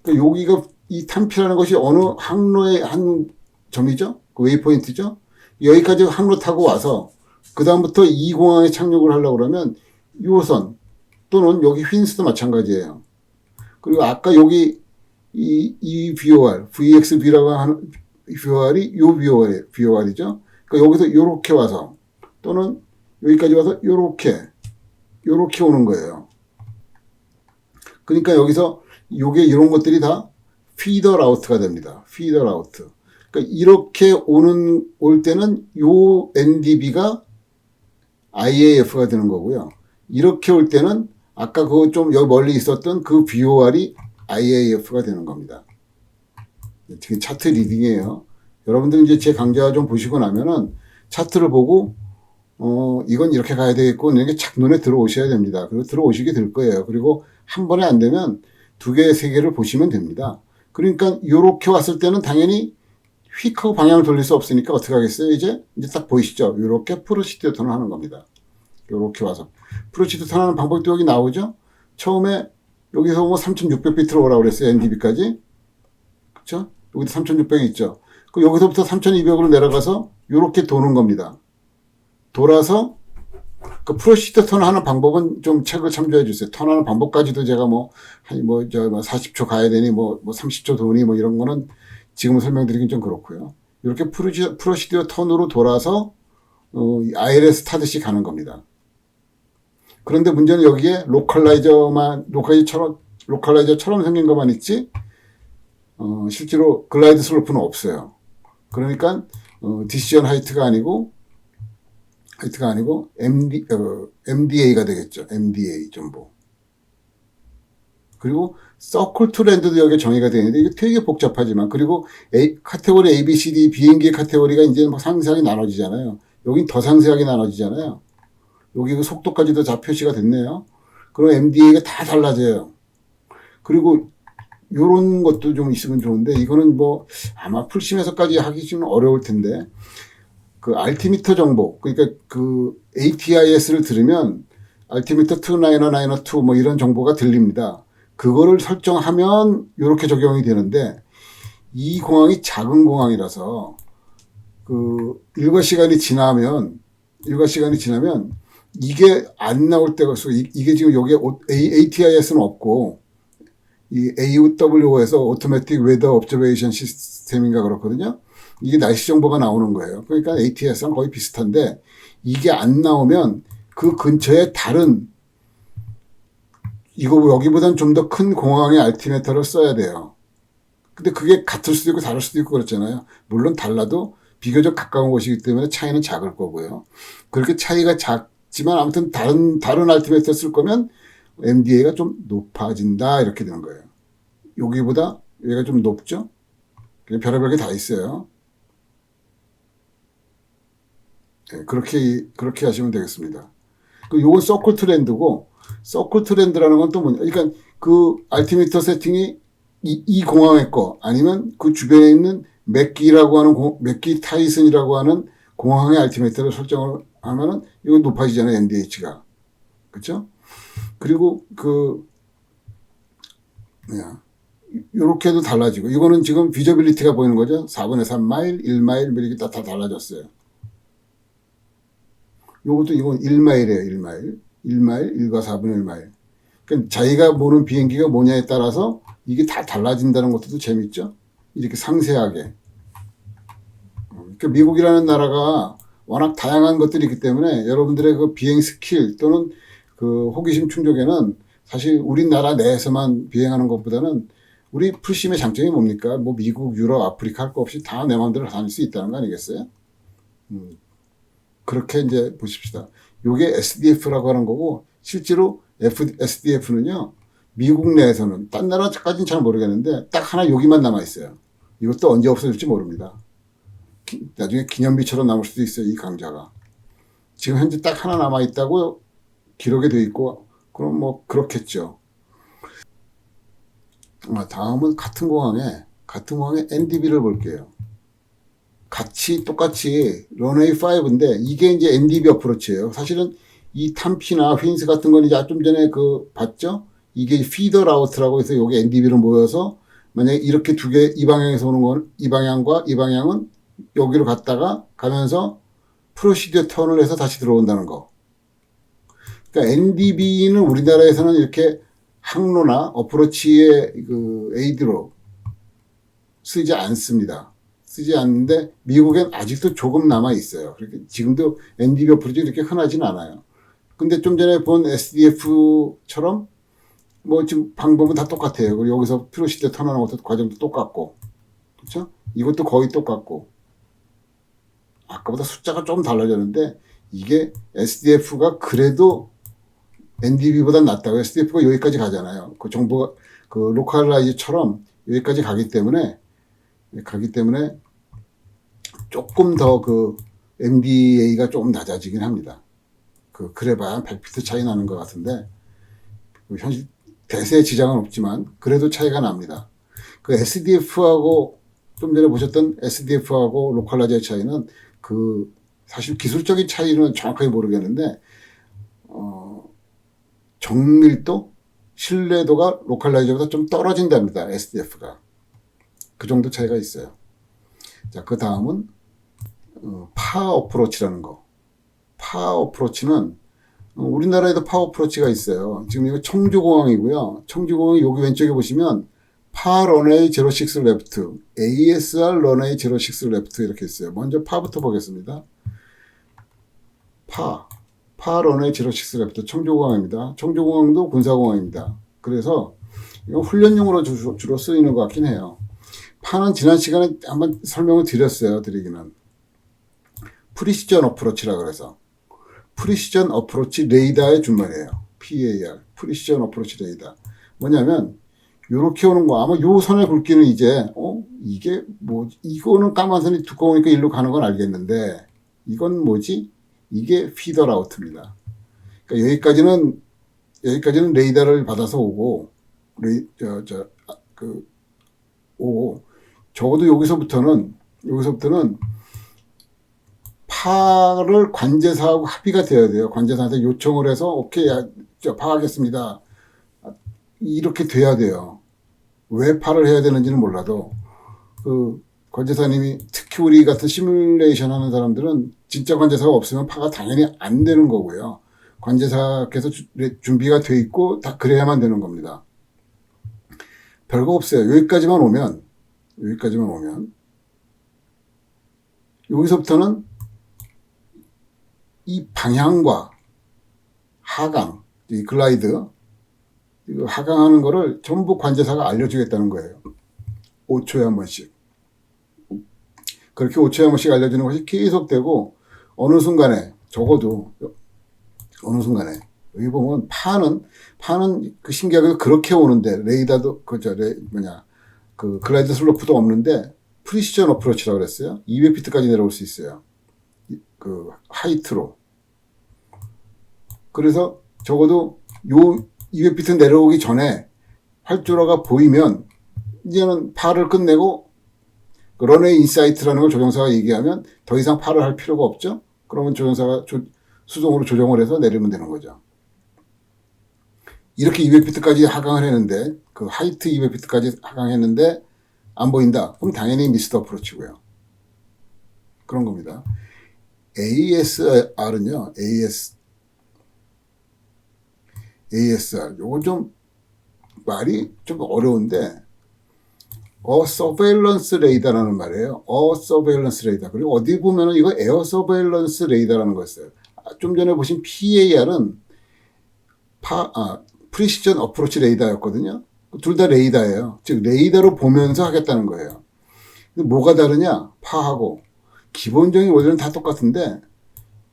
그러니까 여기가 이 탐피라는 것이 어느 항로의 한 점이죠? 그 웨이포인트죠? 여기까지 항로 타고 와서 그 다음부터 이 공항에 착륙을 하려고 그러면 요선 또는 여기 휜스도 마찬가지예요. 그리고 아까 여기 이 VOR, VXB라고 하는 VOR이 요 VOR이죠. 그러니까 여기서 요렇게 와서 또는 여기까지 와서 요렇게 오는 거예요. 그러니까 여기서 요게 이런 것들이 다 피더 라우트가 됩니다. 피더 라우트. 그러니까 이렇게 올 때는 요 NDB가 IAF가 되는 거고요. 이렇게 올 때는 아까 그 좀 여기 멀리 있었던 그 VOR이 IAF가 되는 겁니다. 지금 차트 리딩이에요. 여러분들 이제 제 강좌 좀 보시고 나면은 차트를 보고 이건 이렇게 가야 되겠고 이런 게 착 눈에 들어오셔야 됩니다. 그리고 들어오시게 될 거예요. 그리고 한 번에 안 되면 두 개, 세 개를 보시면 됩니다. 그러니까 요렇게 왔을 때는 당연히 휙 하고 방향을 돌릴 수 없으니까 어떻게 하겠어요? 이제 딱 보이시죠? 요렇게 프로시드 턴을 하는 겁니다. 요렇게 와서 프로시드 턴 하는 방법도 여기 나오죠? 처음에 여기서 뭐 3600비트로 오라고 그랬어요. NDB까지. 그쵸? 여기도 3600이 있죠. 그 여기서부터 3200으로 내려가서 요렇게 도는 겁니다. 돌아서 그 프로시드 턴 하는 방법은 좀 책을 참조해 주세요. 턴하는 방법까지도 제가 40초 가야 되니 30초 도니 이런 거는 지금 설명드리긴 좀 그렇고요. 이렇게 프로시드 턴으로 돌아서 ILS 타듯이 가는 겁니다. 그런데 문제는 여기에 로컬라이저처럼 생긴 것만 있지 실제로 글라이드 슬로프는 없어요. 그러니까 디시전 하이트가 아니고 MDA가 되겠죠. MDA 정보. 그리고 서클 투 랜드도 여기 정의가 되어 있는데 이게 되게 복잡하지만 그리고 카테고리 A, B, C, D 비행기의 카테고리가 이제 막 상세하게 나눠지잖아요. 여긴 더 상세하게 나눠지잖아요. 여기 그 속도까지도 다 표시가 됐네요. 그럼 MDA가 다 달라져요. 그리고 요런 것도 좀 있으면 좋은데 이거는 아마 풀심에서까지 하기 좀 어려울 텐데 그 알티미터 정보 그러니까 그 ATIS를 들으면 알티미터 2992 이런 정보가 들립니다. 그거를 설정하면 이렇게 적용이 되는데 이 공항이 작은 공항이라서 일과 시간이 지나면 이게 안 나올 때가 있어. 이게 지금 여기에 ATIS는 없고, 이 AWO에서 오토매틱 웨더 옵저베이션 시스템인가 그렇거든요. 이게 날씨 정보가 나오는 거예요. 그러니까 ATS랑 거의 비슷한데, 이게 안 나오면 그 근처에 다른, 여기보다는 좀 더 큰 공항의 알티메터를 써야 돼요. 근데 그게 같을 수도 있고 다를 수도 있고 그렇잖아요. 물론 달라도 비교적 가까운 곳이기 때문에 차이는 작을 거고요. 그렇게 차이가 작지만 아무튼 다른 알티메터 쓸 거면 MDA가 좀 높아진다 이렇게 되는 거예요. 여기보다 얘가 좀 높죠? 별의별 게 다 있어요. 네, 그렇게 하시면 되겠습니다. 요건 서클 트렌드고, 서클 트렌드라는 건 또 뭐냐. 그러니까 그 알티미터 세팅이 이 공항의 거, 아니면 그 주변에 있는 맥기라고 하는, 맥기 타이슨이라고 하는 공항의 알티미터를 설정을 하면은 이건 높아지잖아요, NDH가. 그쵸? 그리고 요렇게도 달라지고, 이거는 지금 비저빌리티가 보이는 거죠. 4분의 3마일, 1마일, 이렇게 다 달라졌어요. 이건 1마일이에요, 1마일. 1마일, 1과 4분의 1마일. 그러니까 자기가 보는 비행기가 뭐냐에 따라서 이게 다 달라진다는 것도 재밌죠? 이렇게 상세하게. 그러니까 미국이라는 나라가 워낙 다양한 것들이 있기 때문에 여러분들의 그 비행 스킬 또는 그 호기심 충족에는 사실 우리나라 내에서만 비행하는 것보다는 우리 풀심의 장점이 뭡니까? 뭐 미국, 유럽, 아프리카 할 거 없이 다 내 마음대로 다닐 수 있다는 거 아니겠어요? 그렇게 이제 보십시다. 요게 SDF라고 하는 거고, 실제로 SDF는요, 미국 내에서는, 딴 나라까지는 잘 모르겠는데, 딱 하나 여기만 남아있어요. 이것도 언제 없어질지 모릅니다. 나중에 기념비처럼 남을 수도 있어요, 이 강좌가. 지금 현재 딱 하나 남아있다고 기록에 돼 있고, 그럼 뭐, 그렇겠죠. 다음은 같은 공항에 NDB를 볼게요. 똑같이 런웨이 5인데 이게 이제 NDB 어프로치예요. 사실은 이 탐피나 휜스 같은 건 이제 좀 전에 봤죠? 이게 피더 라우트라고 해서 여기 NDB로 모여서 만약에 이렇게 두 개 이 방향에서 오는 건 이 방향과 이 방향은 여기로 갔다가 가면서 프로시디어 턴을 해서 다시 들어온다는 거. 그러니까 NDB는 우리나라에서는 이렇게 항로나 어프로치의 에이드로 쓰지 않습니다. 쓰지 않는데 미국엔 아직도 조금 남아 있어요. 그렇게 지금도 NDB 어프로치 이렇게 흔하진 않아요. 근데 좀 전에 본 SDF처럼 뭐 지금 방법은 다 똑같아요. 그리고 여기서 프로시디어 턴하는 것도 과정도 똑같고, 그렇죠? 이것도 거의 똑같고, 아까보다 숫자가 좀 달라졌는데 이게 SDF가 그래도 NDB보다 낫다고. SDF가 여기까지 가잖아요. 그 정보가 로컬라이즈처럼 여기까지 가기 때문에 조금 더 MDA가 조금 낮아지긴 합니다. 그래봐야 100피트 차이 나는 것 같은데, 현실 대세 지장은 없지만, 그래도 차이가 납니다. SDF하고, 좀 전에 보셨던 SDF하고 로컬라이즈의 차이는, 사실 기술적인 차이는 정확하게 모르겠는데, 정밀도, 신뢰도가 로컬라이저보다 좀 떨어진답니다, SDF가. 그 정도 차이가 있어요. 자, 그 다음은 파 어프로치라는 거. 파 어프로치는 우리나라에도 파 어프로치가 있어요. 지금 이거 청주공항이고요. 청주공항 여기 왼쪽에 보시면 파 런웨이 06 레프트, ASR 런웨이 06 레프트 이렇게 있어요. 먼저 파부터 보겠습니다. 파 런웨이 06 레프트 청주공항입니다. 청주공항도 군사공항입니다. 그래서 이거 훈련용으로 주로 쓰이는 것 같긴 해요. 파는 지난 시간에 한번 설명을 드리기는. 프리시전 어프로치라 그래서. 프리시전 어프로치 레이더의 준말이에요. PAR. 프리시전 어프로치 레이더. 뭐냐면, 요렇게 오는 거. 아마 요 선의 굵기는 이제, 이게 뭐지? 이거는 까만 선이 두꺼우니까 일로 가는 건 알겠는데, 이건 뭐지? 이게 피더 라우트입니다. 그러니까 여기까지는 레이더를 받아서 오고, 적어도 여기서부터는 파를 관제사하고 합의가 되어야 돼요. 관제사한테 요청을 해서 오케이, 파하겠습니다. 이렇게 돼야 돼요. 왜 파를 해야 되는지는 몰라도 관제사님이 특히 우리 같은 시뮬레이션 하는 사람들은 진짜 관제사가 없으면 파가 당연히 안 되는 거고요. 관제사께서 준비가 돼 있고 다 그래야만 되는 겁니다. 별거 없어요. 여기까지만 오면 여기서부터는 이 방향과 하강, 이 글라이드, 하강하는 거를 전부 관제사가 알려주겠다는 거예요. 5초에 한 번씩. 그렇게 5초에 한 번씩 알려주는 것이 계속되고 어느 순간에 적어도 어느 순간에 여기 보면 파는 그 신기하게도 그렇게 오는데 레이더도 그 글라이드 슬로프도 없는데 프리시전 어프로치라고 그랬어요. 200피트까지 내려올 수 있어요. 그 하이트로. 그래서 적어도 요 200피트 내려오기 전에 활주로가 보이면 이제는 파를 끝내고 그 런웨이 인사이트라는 걸 조종사가 얘기하면 더 이상 파를 할 필요가 없죠. 그러면 조종사가 수동으로 조정을 해서 내리면 되는 거죠. 이렇게 200피트까지 하강을 했는데 그 하이트 200피트까지 하강했는데 안 보인다. 그럼 당연히 미스드 어프로치고요. 그런 겁니다. ASR은요. ASR 요거 좀 말이 좀 어려운데 서베일런스 레이더라는 말이에요. 서베일런스 레이더. 그리고 어디 보면은 이거 에어 서베일런스 레이더라는 거였어요. 좀 전에 보신 PAR은 프리시전 어프로치 레이더였거든요. 둘 다 레이더예요. 즉 레이더로 보면서 하겠다는 거예요. 근데 뭐가 다르냐? 파하고 기본적인 원리는 다 똑같은데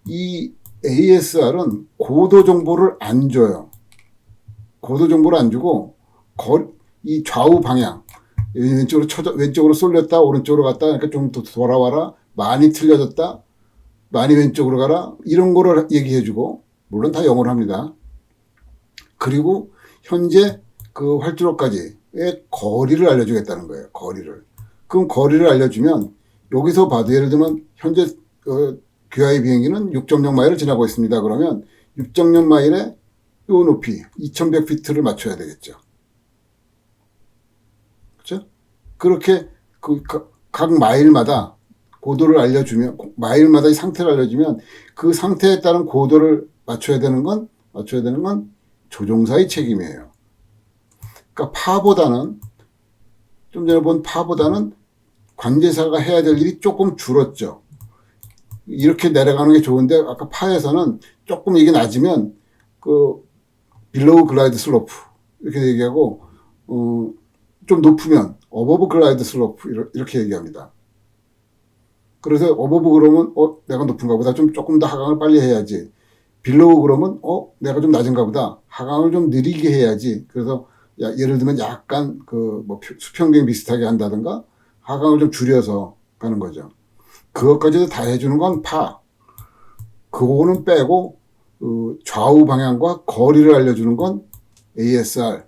이 ASR은 고도 정보를 안 줘요. 고도 정보를 안 주고 이 좌우 방향 왼쪽으로 쏠렸다 오른쪽으로 갔다 그러니까 좀 더 돌아와라 많이 틀려졌다 많이 왼쪽으로 가라 이런 거를 얘기해주고 물론 다 영어로 합니다. 그리고 현재 그 활주로까지의 거리를 알려주겠다는 거예요. 거리를. 그럼 거리를 알려주면 여기서 봐도 예를 들면 현재 QI 비행기는 6.0 마일을 지나고 있습니다. 그러면 6.0 마일에 요 높이 2100피트를 맞춰야 되겠죠. 그렇죠? 그렇게 각 마일마다 고도를 알려주면 마일마다 이 상태를 알려주면 그 상태에 따른 고도를 맞춰야 되는 건 조종사의 책임이에요. 그러니까 파보다는 좀 전에 본 파보다는 관제사가 해야 될 일이 조금 줄었죠. 이렇게 내려가는 게 좋은데 아까 파에서는 조금 이게 낮으면 그 빌로우 글라이드 슬로프 이렇게 얘기하고 좀 높으면 어버브 글라이드 슬로프 이렇게 얘기합니다. 그래서 어버브 그러면 내가 높은가 보다 조금 더 하강을 빨리 해야지. 빌로우 그러면 내가 좀 낮은가 보다. 하강을 좀 느리게 해야지. 그래서 예를 들면 약간 수평비행 비슷하게 한다든가 하강을 좀 줄여서 가는 거죠. 그것까지도 다 해주는 건 파. 그거는 빼고 좌우 방향과 거리를 알려주는 건 ASR.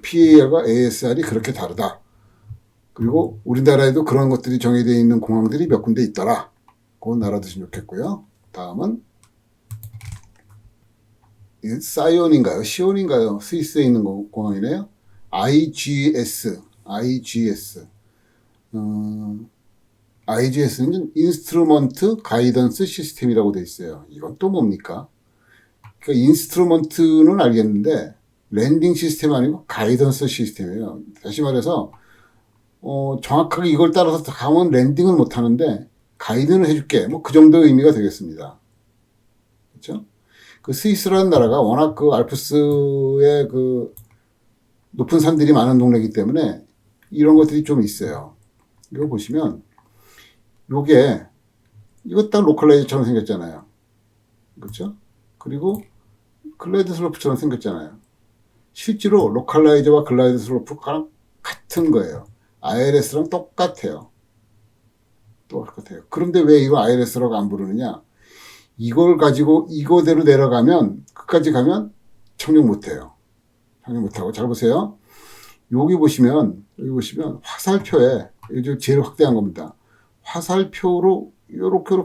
PAR과 ASR이 그렇게 다르다. 그리고 우리나라에도 그런 것들이 정해되어 있는 공항들이 몇 군데 있더라. 그건 알아두시면 좋겠고요. 다음은 사이온인가요? 시온인가요? 스위스에 있는 공항이네요. IGS는 인스트루먼트 가이던스 시스템이라고 되어 있어요. 이건 또 뭡니까? 그러니까 인스트루먼트는 알겠는데 랜딩 시스템 아니고 가이던스 시스템이에요. 다시 말해서 정확하게 이걸 따라서 가면 랜딩은 못 하는데 가이드는 해줄게. 그 정도의 의미가 되겠습니다. 그렇죠? 그 스위스라는 나라가 워낙 그 알프스의 그 높은 산들이 많은 동네이기 때문에 이런 것들이 좀 있어요. 이거 보시면 이거 딱 로컬라이저처럼 생겼잖아요. 그렇죠? 그리고 글라이드 슬로프처럼 생겼잖아요. 실제로 로컬라이저와 글라이드 슬로프가 같은 거예요. ILS랑 똑같아요. 그런데 왜 이거 ILS라고 안 부르느냐? 이걸 가지고 이거대로 내려가면 끝까지 가면 착륙 못해요. 착륙 못하고 잘 보세요. 여기 보시면 화살표에 이제 제일 확대한 겁니다. 화살표로 요렇게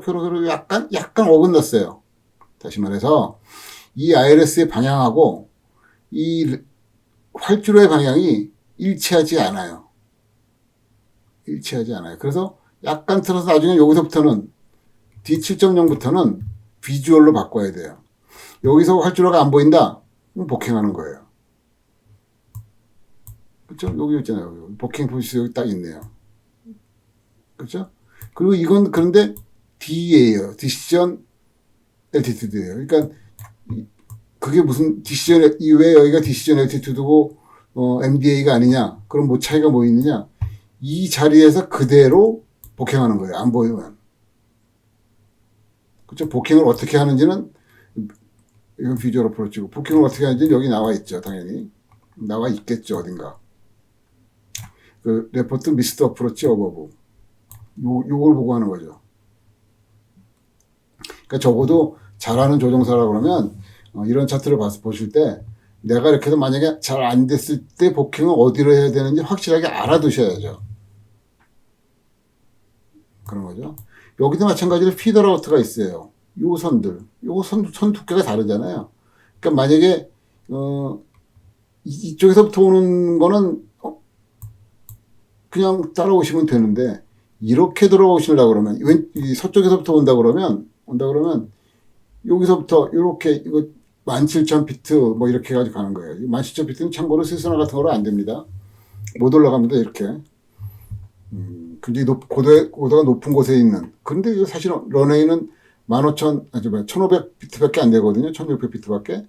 약간 어긋났어요. 다시 말해서 이 ILS의 방향하고 이 활주로의 방향이 일치하지 않아요. 일치하지 않아요. 그래서 약간 틀어서 나중에 여기서부터는 D7.0부터는 비주얼로 바꿔야 돼요. 여기서 활주로가 안 보인다? 그럼 복행하는 거예요. 그렇죠? 여기 있잖아요. 여기. 복행 보시죠. 여기 딱 있네요. 그렇죠? 그리고 이건 그런데 D예요. 디시전 엘티튜드예요. 그러니까 그게 무슨 디시전, 왜 여기가 디시전 엘티튜드고 MDA가 아니냐? 그럼 뭐 차이가 뭐 있느냐? 이 자리에서 그대로 복행하는 거예요. 안 보이면. 그렇죠? 복행을 어떻게 하는지는 이건 비주얼 어프로치고 복행을 어떻게 하는지는 여기 나와 있죠. 당연히. 나와 있겠죠. 어딘가. 그 레포트 미스드 어프로치 어버브. 요걸 보고 하는 거죠. 그러니까 적어도 잘하는 조종사라 그러면 이런 차트를 보실 때 내가 이렇게 해서 만약에 잘 안 됐을 때 복행을 어디로 해야 되는지 확실하게 알아두셔야죠. 그런 거죠. 여기도 마찬가지로 피더 라우트가 있어요. 요 선들, 요 선 두께가 다르잖아요. 그러니까 만약에 이쪽에서부터 오는 거는 그냥 따라오시면 되는데 이렇게 들어오시려고 그러면 서쪽에서부터 온다 그러면 여기서부터 이렇게 이거 17,000피트 뭐 이렇게 가지고 가는 거예요. 17,000피트는 참고로 스스나 같은 거로 안 됩니다. 못 올라갑니다. 이렇게. 굉장히 고도가 높은 곳에 있는. 그런데 이거 사실 런웨이는 1,500피트밖에 안 되거든요. 1,600피트밖에.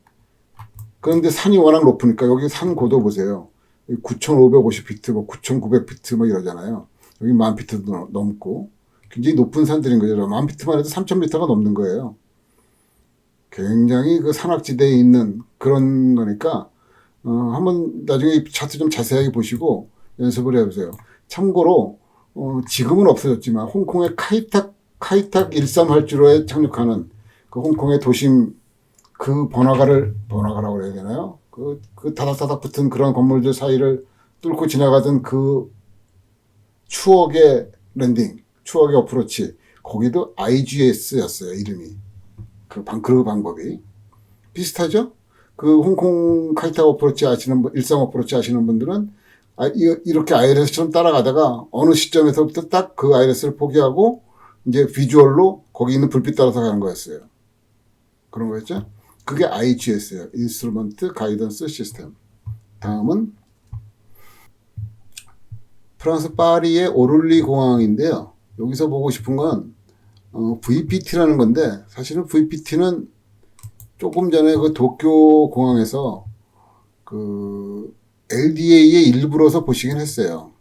그런데 산이 워낙 높으니까 여기 산 고도 보세요. 9,550피트, 뭐 9,900피트 뭐 이러잖아요. 여기 10,000피트도 넘고 굉장히 높은 산들인 거죠. 10,000피트만 해도 3,000m가 넘는 거예요. 굉장히 그 산악지대에 있는 그런 거니까 한번 나중에 이 차트 좀 자세하게 보시고 연습을 해보세요. 참고로 지금은 없어졌지만 홍콩의 카이탁 13 활주로에 착륙하는 그 홍콩의 도심 그 번화가라고 그래야 되나요? 그 다닥다닥 붙은 그런 건물들 사이를 뚫고 지나가던 그 추억의 랜딩, 추억의 어프로치, 거기도 IGS였어요, 이름이. 그 방법이. 비슷하죠? 그 홍콩 카이탁 어프로치 일상 어프로치 아시는 분들은 이렇게 ILS처럼 따라가다가 어느 시점에서부터 딱 그 ILS를 포기하고 이제 비주얼로 거기 있는 불빛 따라서 가는 거였어요. 그런 거였죠? 그게 IGS예요. 인스트루먼트 가이던스 시스템. 다음은 프랑스 파리의 오를리 공항인데요. 여기서 보고 싶은 건 VPT라는 건데 사실은 VPT는 조금 전에 그 도쿄 공항에서 그 LDA의 일부로서 보시긴 했어요.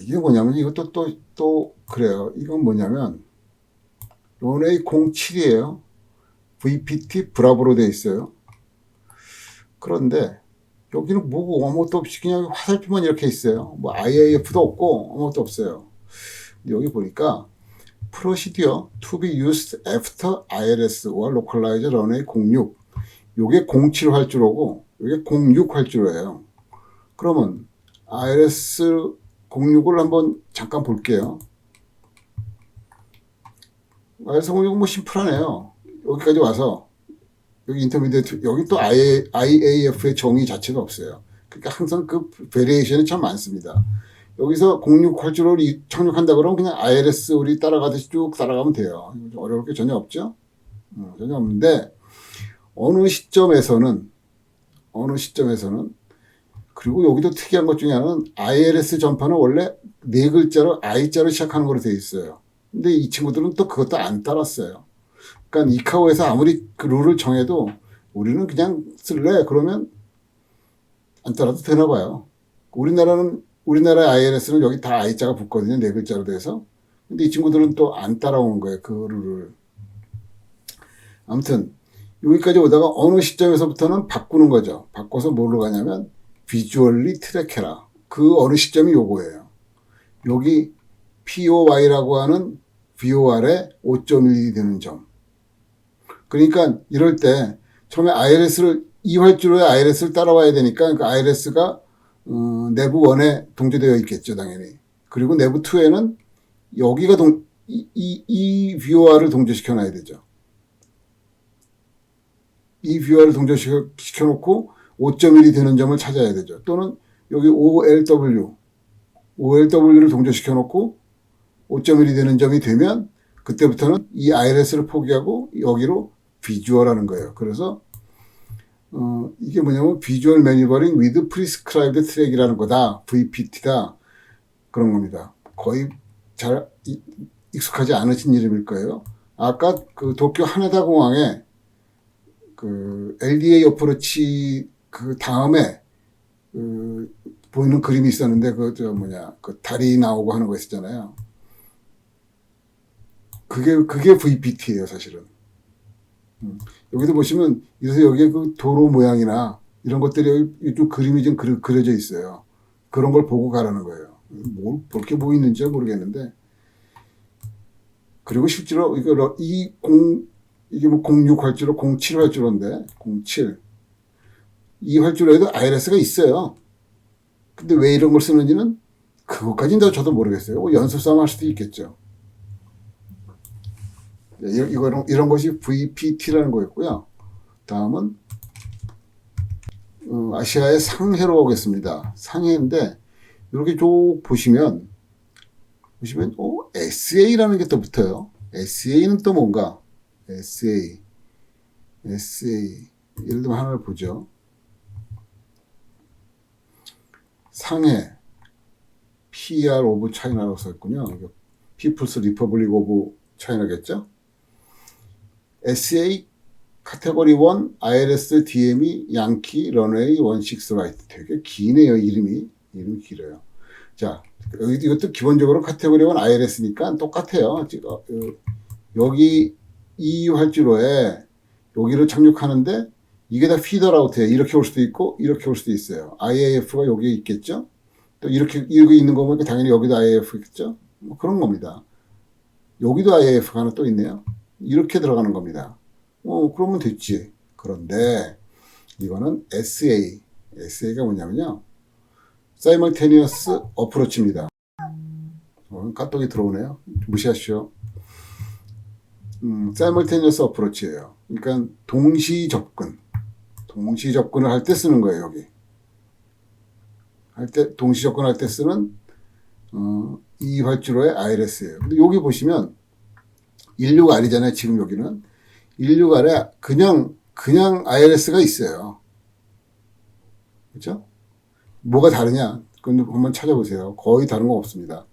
이게 뭐냐면 이것도 또 그래요. 이건 뭐냐면 런웨이 07이에요. VPT 브라보로 되어 있어요. 그런데 여기는 뭐고 아무것도 없이 그냥 화살표만 이렇게 있어요. 뭐 IAF도 없고 아무것도 없어요. 여기 보니까 Procedure to be used after ILS or Localized Runway 06. 요게 07 활주로고 요게 06 활주로예요. 그러면 ILS 06을 한번 잠깐 볼게요. ILS 06은 뭐 심플하네요. 여기까지 와서 여기 인터미디에이트 여기 또 IAF의 정의 자체가 없어요. 그러니까 항상 그 베리에이션이 참 많습니다. 여기서 06 활주로를 착륙한다 그러면 그냥 ILS 우리 따라가듯이 쭉 따라가면 돼요. 어려울 게 전혀 없죠. 전혀 없는데 어느 시점에서는 그리고 여기도 특이한 것 중에 하나는 ILS 전파는 원래 네 글자로 I자로 시작하는 거로 되어 있어요. 근데 이 친구들은 또 그것도 안 따랐어요. 그러니까 이카오에서 아무리 그 룰을 정해도 우리는 그냥 쓸래 그러면 안 따라도 되나 봐요. 우리나라 ILS는 여기 다 I자가 붙거든요. 네 글자로 돼서. 근데 이 친구들은 또 안 따라온 거예요. 그 룰을. 아무튼 여기까지 오다가 어느 시점에서부터는 바꾸는 거죠. 바꿔서 뭐로 가냐면 비주얼리 트랙해라. 그 어느 시점이 요거예요. 여기 POY라고 하는 VOR에 5.1이 되는 점. 그러니까 이럴 때 처음에 이 활주로에 ILS를 따라와야 되니까 그 ILS가 내부 1에 동조되어 있겠죠, 당연히. 그리고 내부 2에는 여기가 이 VOR을 동조시켜 놔야 되죠. 이 VOR을 동조시켜 놓고 5.1이 되는 점을 찾아야 되죠. 또는 여기 OLW를 동조시켜 놓고 5.1이 되는 점이 되면 그때부터는 이 IRS를 포기하고 여기로 비주얼 하는 거예요. 그래서 이게 뭐냐면 Visual Maneuvering with Prescribed Track이라는 거다. VPT다. 그런 겁니다. 거의 잘 익숙하지 않으신 이름일 거예요. 아까 그 도쿄 하네다 공항에 그 LDA 어프로치 그 다음에 보이는 그림이 있었는데 그 다리 나오고 하는 거 있었잖아요. 그게 VPT예요, 사실은. 여기도 보시면 그래서 여기에 그 도로 모양이나 이런 것들이 좀 그림이 좀 그려져 있어요. 그런 걸 보고 가라는 거예요. 뭘 볼 게 뭐 있는지 모르겠는데. 그리고 실제로 이게 뭐 06 활주로, 07 활주로인데 07 이 활주로에도 IRS가 있어요. 근데 왜 이런 걸 쓰는지는 그것까지는 저도 모르겠어요. 연습 삼아 할 수도 있겠죠. 이런 것이 VPT라는 거였고요. 다음은 아시아의 상해로 오겠습니다. 상해인데 이렇게 쭉 보시면 SA라는 게 또 붙어요. SA는 또 뭔가 SA 예를 들면 하나를 보죠. 상해 PR 오브 차이나라고 썼군요. People's Republic of China겠죠. SA 카테고리 1 IRS DME 양키 런웨이 16 라이트. 되게 기네요. 이름이 길어요. 자, 이것도 기본적으로 카테고리 1 IRS니까 똑같아요. 여기 이 활주로에 여기를 착륙하는데 이게 다 피더 라우트예요. 이렇게 올 수도 있고 이렇게 올 수도 있어요. IAF가 여기에 있겠죠. 또 이렇게 있는 거 보니까 당연히 여기도 IAF 있겠죠. 뭐 그런 겁니다. 여기도 IAF가 하나 또 있네요. 이렇게 들어가는 겁니다. 그러면 됐지. 그런데 이거는 SA가 뭐냐면요. Simultaneous Approach입니다. 까똑이 들어오네요. 무시하시오. Simultaneous Approach예요. 그러니까 동시 접근을 할 때 쓰는 거예요. 여기. 동시 접근할 때 쓰는 이 활주로의 IRS예요. 근데 여기 보시면 16R이잖아요. 지금 여기는 16R에 그냥 IRS가 있어요. 그렇죠? 뭐가 다르냐? 그건 한번 찾아보세요. 거의 다른 거 없습니다.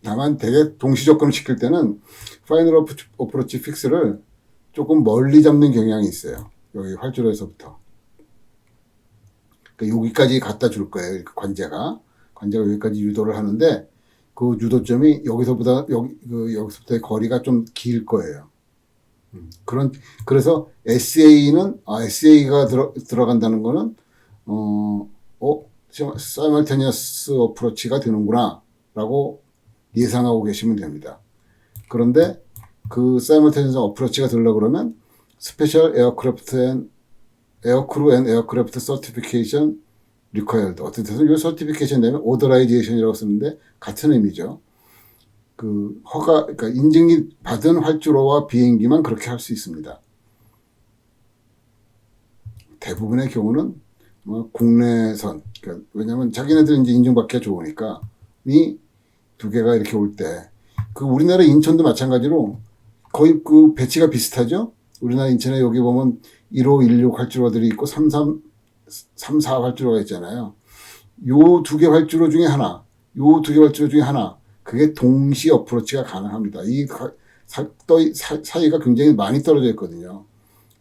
다만 되게 동시 접근을 시킬 때는 파이널 어프로치 픽스를 조금 멀리 잡는 경향이 있어요. 여기 활주로에서부터. 그러니까 여기까지 갖다 줄 거예요. 관제가 여기까지 유도를 하는데 그 유도점이 여기서부터의 거리가 좀 길 거예요. 그래서 SA가 들어간다는 거는 사이멀테니어스 어프로치가 되는구나 라고 예상하고 계시면 됩니다. 그런데 그 사이멀테니어스 어프로치가 되려고 그러면 스페셜 에어크래프트 앤 에어크래프트 서티피케이션 리ኳ이어드. 어쨌든 이 서티피케이션 되면 오더라이제이션이라고 쓰는데 같은 의미죠. 그러니까 인증이 받은 활주로와 비행기만 그렇게 할 수 있습니다. 대부분의 경우는 국내선, 그러니까 왜냐면 자기네들 이제 인증받기가 좋으니까 이 두 개가 이렇게 올 때, 우리나라 인천도 마찬가지로 거의 그 배치가 비슷하죠. 우리나라 인천에 여기 보면 15, 16 활주로들이 있고 33, 34 활주로가 있잖아요. 요 두 개 활주로 중에 하나, 그게 동시 어프로치가 가능합니다. 이 사이가 굉장히 많이 떨어져 있거든요.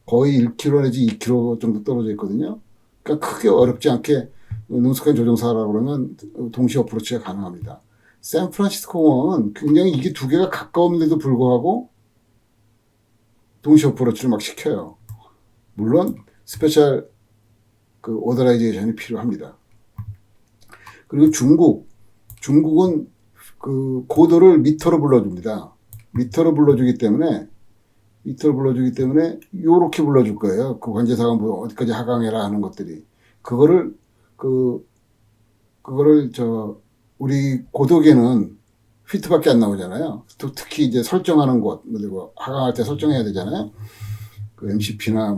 거의 1km 내지 2km 정도 떨어져 있거든요. 그러니까 크게 어렵지 않게 능숙한 조종사라고 그러면 동시 어프로치가 가능합니다. 샌프란시스코 공항은 굉장히 이게 두 개가 가까운데도 불구하고 동시 어프로치를 막 시켜요. 물론 스페셜 오더라이제이션이 필요합니다. 그리고 중국은 고도를 미터로 불러줍니다. 미터로 불러주기 때문에 요렇게 불러줄 거예요. 그 관제사가 뭐 어디까지 하강해라 하는 것들이. 그거를 우리 고도계는 피트밖에 안 나오잖아요. 특히 이제 설정하는 곳, 그리고 하강할 때 설정해야 되잖아요. MCP나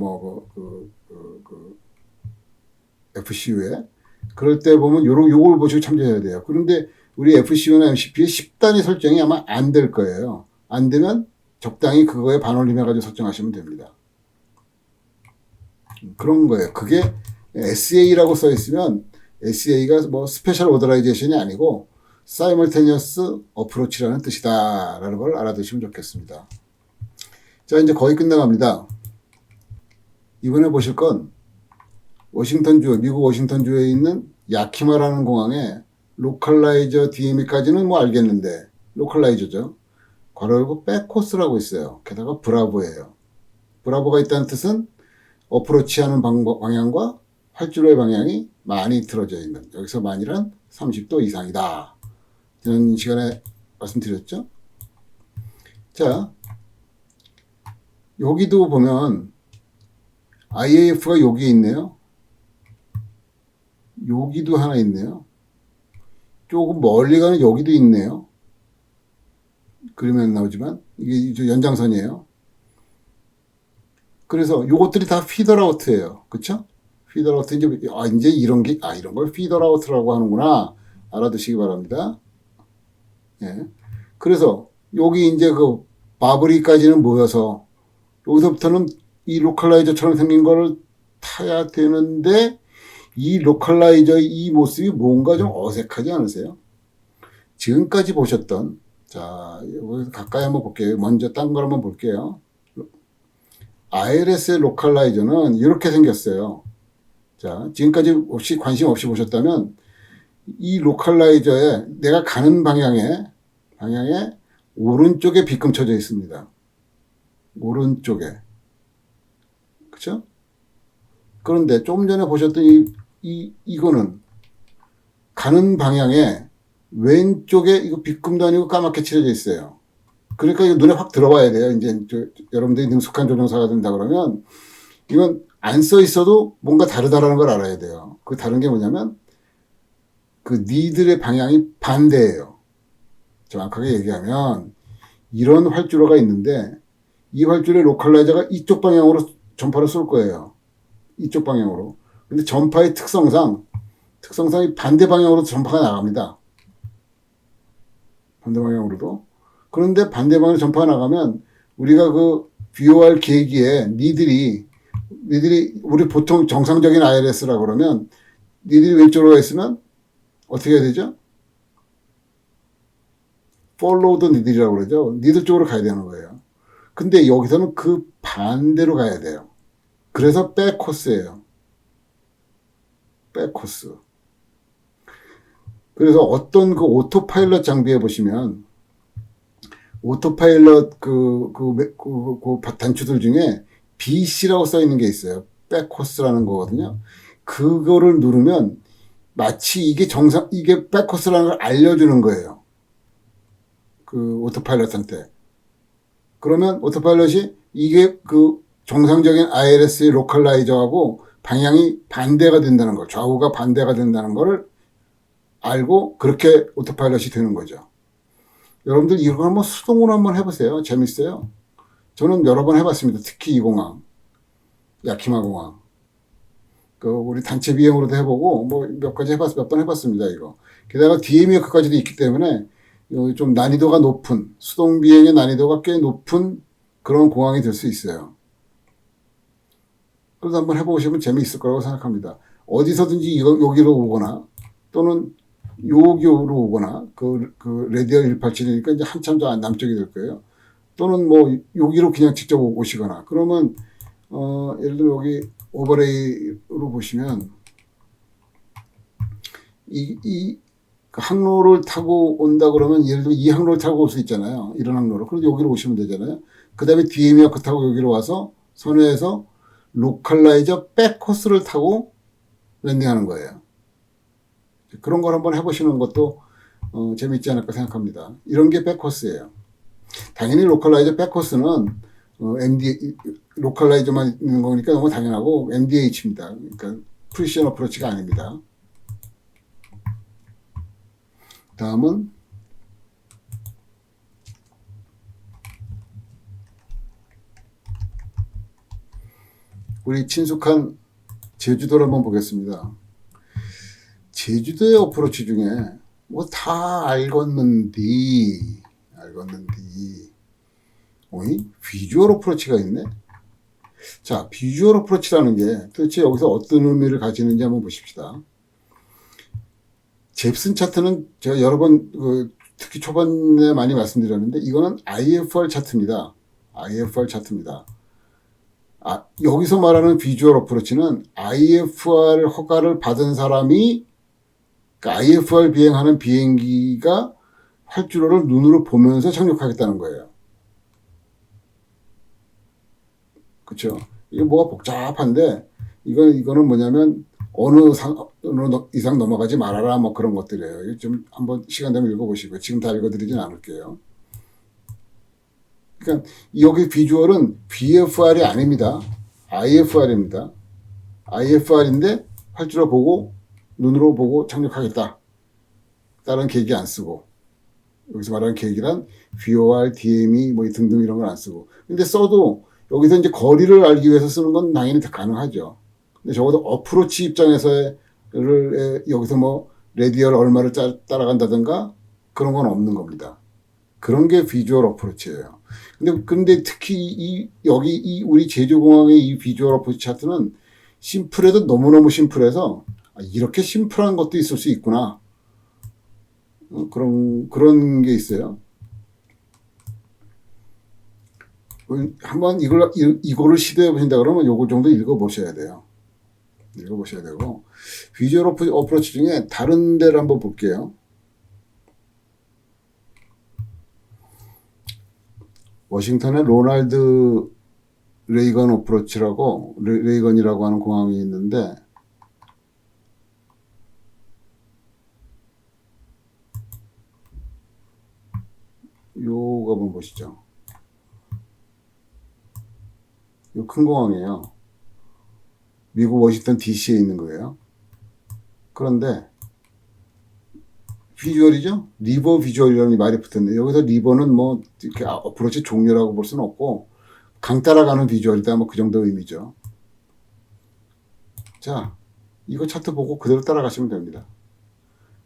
FCU에. 그럴 때 보면 요걸 보시고 참조해야 돼요. 그런데 우리 FCU나 MCP의 10단위 설정이 아마 안 될 거예요. 안 되면 적당히 그거에 반올림해가지고 설정하시면 됩니다. 그런 거예요. 그게 SA라고 써 있으면 SA가 뭐 스페셜 오더라이제이션이 아니고 사이멀테니어스 어프로치라는 뜻이다라는 걸 알아두시면 좋겠습니다. 자, 이제 거의 끝나갑니다. 이번에 보실 건 워싱턴주, 미국 워싱턴주에 있는 야키마라는 공항에 로컬라이저 DME까지는 뭐 알겠는데 로컬라이저죠. 괄호 열고 백코스라고 있어요. 게다가 브라보예요. 브라보가 있다는 뜻은 어프로치하는 방향과 활주로의 방향이 많이 틀어져 있는, 여기서 많이란 30도 이상이다. 지난 시간에 말씀드렸죠. 자, 여기도 보면 IAF가 여기 있네요. 여기도 하나 있네요. 조금 멀리 가는 여기도 있네요. 그림에 나오지만 이게 연장선이에요. 그래서 요것들이 다 피더라우트예요. 그쵸? 피더라우트 이제 이런 걸 피더라우트라고 하는구나. 알아두시기 바랍니다. 예. 그래서 여기 이제 그 바브리까지는 모여서 여기서부터는 이 로컬라이저처럼 생긴 거를 타야 되는데 이 로컬라이저의 이 모습이 뭔가 좀 어색하지 않으세요? 지금까지 보셨던, 자, 가까이 한번 볼게요. 먼저 딴 걸 한번 볼게요. ILS의 로컬라이저는 이렇게 생겼어요. 자, 지금까지 혹시 관심 없이 보셨다면 이 로컬라이저에 내가 가는 방향에 오른쪽에 빗금 쳐져 있습니다. 오른쪽에. 그쵸? 그런데 조금 전에 보셨던 이거는 가는 방향에 왼쪽에 이거 빗금도 아니고 까맣게 칠해져 있어요. 그러니까 이거 눈에 확 들어와야 돼요. 이제 여러분들이 능숙한 조종사가 된다 그러면 이건 안 써 있어도 뭔가 다르다라는 걸 알아야 돼요. 그 다른 게 뭐냐면 그 니들의 방향이 반대예요. 정확하게 얘기하면 이런 활주로가 있는데 이 활주로의 로컬라이저가 이쪽 방향으로 전파를 쏠 거예요. 이쪽 방향으로. 근데 전파의 특성상이 반대 방향으로 전파가 나갑니다. 반대 방향으로도. 그런데 반대 방향으로 전파가 나가면 우리가 그 BOR 계기에 니들이 우리 보통 정상적인 ILS라고 그러면 니들이 왼쪽으로 있으면 어떻게 해야 되죠? follow the 니들이라고 그러죠. 니들 쪽으로 가야 되는 거예요. 근데 여기서는 그 반대로 가야 돼요. 그래서 백코스예요. 백코스. 그래서 어떤 그 오토파일럿 장비에 보시면 오토파일럿 그 단추들 중에 BC라고 써 있는 게 있어요. 백코스라는 거거든요. 그거를 누르면 마치 이게 백코스라는 걸 알려주는 거예요. 그 오토파일럿한테. 그러면 오토파일럿이 이게 그 정상적인 ILS의 로컬라이저하고 방향이 반대가 된다는 거, 좌우가 반대가 된다는 거를 알고 그렇게 오토파일럿이 되는 거죠. 여러분들 이거 한번 수동으로 한번 해보세요. 재밌어요. 저는 여러 번 해봤습니다. 특히 이 공항, 야키마 공항. 우리 단체 비행으로도 해보고 뭐 몇 번 해봤습니다. 이거. 게다가 DME까지도 있기 때문에 좀 난이도가 높은, 수동 비행의 난이도가 꽤 높은 그런 공항이 될 수 있어요. 그래서 한번 해보시면 재미있을 거라고 생각합니다. 어디서든지 여기로 오거나 또는 여기로 오거나 그 레디얼 187이니까 이제 한참 더 남쪽이 될 거예요. 또는 뭐 여기로 그냥 직접 오시거나 그러면 예를 들어 여기 오버레이로 보시면 이 항로를 타고 온다 그러면 예를 들어 이 항로를 타고 올 수 있잖아요. 이런 항로로. 그래서 여기로 오시면 되잖아요. 그 다음에 DME어크 타고 여기로 와서 선회에서 로컬라이저 백코스를 타고 랜딩하는 거예요. 그런 걸 한번 해보시는 것도 재밌지 않을까 생각합니다. 이런 게 백코스예요. 당연히 로컬라이저 백코스는 로컬라이저만 있는 거니까 너무 당연하고 MDH입니다. 그러니까 프리시전 어프로치가 아닙니다. 다음은 우리 친숙한 제주도를 한번 보겠습니다. 제주도의 어프로치 중에 뭐 다 알겠는디, 어이? 비주얼 어프로치가 있네? 자, 비주얼 어프로치라는 게 도대체 여기서 어떤 의미를 가지는지 한번 보십시다. 잽슨 차트는 제가 여러 번, 특히 초반에 많이 말씀드렸는데, 이거는 IFR 차트입니다. IFR 차트입니다. 여기서 말하는 비주얼 어프로치는 IFR 허가를 받은 사람이, 그러니까 IFR 비행하는 비행기가 활주로를 눈으로 보면서 착륙하겠다는 거예요. 그렇죠? 이게 뭐가 복잡한데, 이거는 뭐냐면, 어느 이상 넘어가지 말아라, 뭐 그런 것들이에요. 좀 한번 시간 되면 읽어보시고요. 지금 다 읽어드리진 않을게요. 그러니까 여기 비주얼은 VFR이 아닙니다. IFR입니다. IFR인데 활주로 보고 눈으로 보고 착륙하겠다. 다른 계기 안 쓰고. 여기서 말하는 계기란 VOR, DME 뭐 등등 이런 걸 안 쓰고. 근데 써도 여기서 이제 거리를 알기 위해서 쓰는 건 당연히 가능하죠. 근데 적어도 어프로치 입장에서의 여기서 뭐 레디얼 얼마를 따라간다든가 그런 건 없는 겁니다. 그런 게 비주얼 어프로치예요. 근데 특히 여기 우리 제주공항의 이 비주얼 어프로치 차트는 심플해도 너무너무 심플해서 이렇게 심플한 것도 있을 수 있구나. 그런 게 있어요. 한번 이거를 시도해 보신다 그러면 요거 정도 읽어보셔야 돼요. 읽어보셔야 되고, 비주얼 어프로치 중에 다른 데를 한번 볼게요. 워싱턴의 로널드 레이건 어프로치라고, 레이건이라고 하는 공항이 있는데, 요거 한번 보시죠. 요 큰 공항이에요. 미국 워싱턴 DC에 있는 거예요. 그런데 비주얼이죠? 리버 비주얼이라는 말이 붙었는데 여기서 리버는 뭐 이렇게 어프로치 종류라고 볼 수는 없고 강 따라가는 비주얼이다 뭐 그 정도 의미죠. 자, 이거 차트 보고 그대로 따라가시면 됩니다.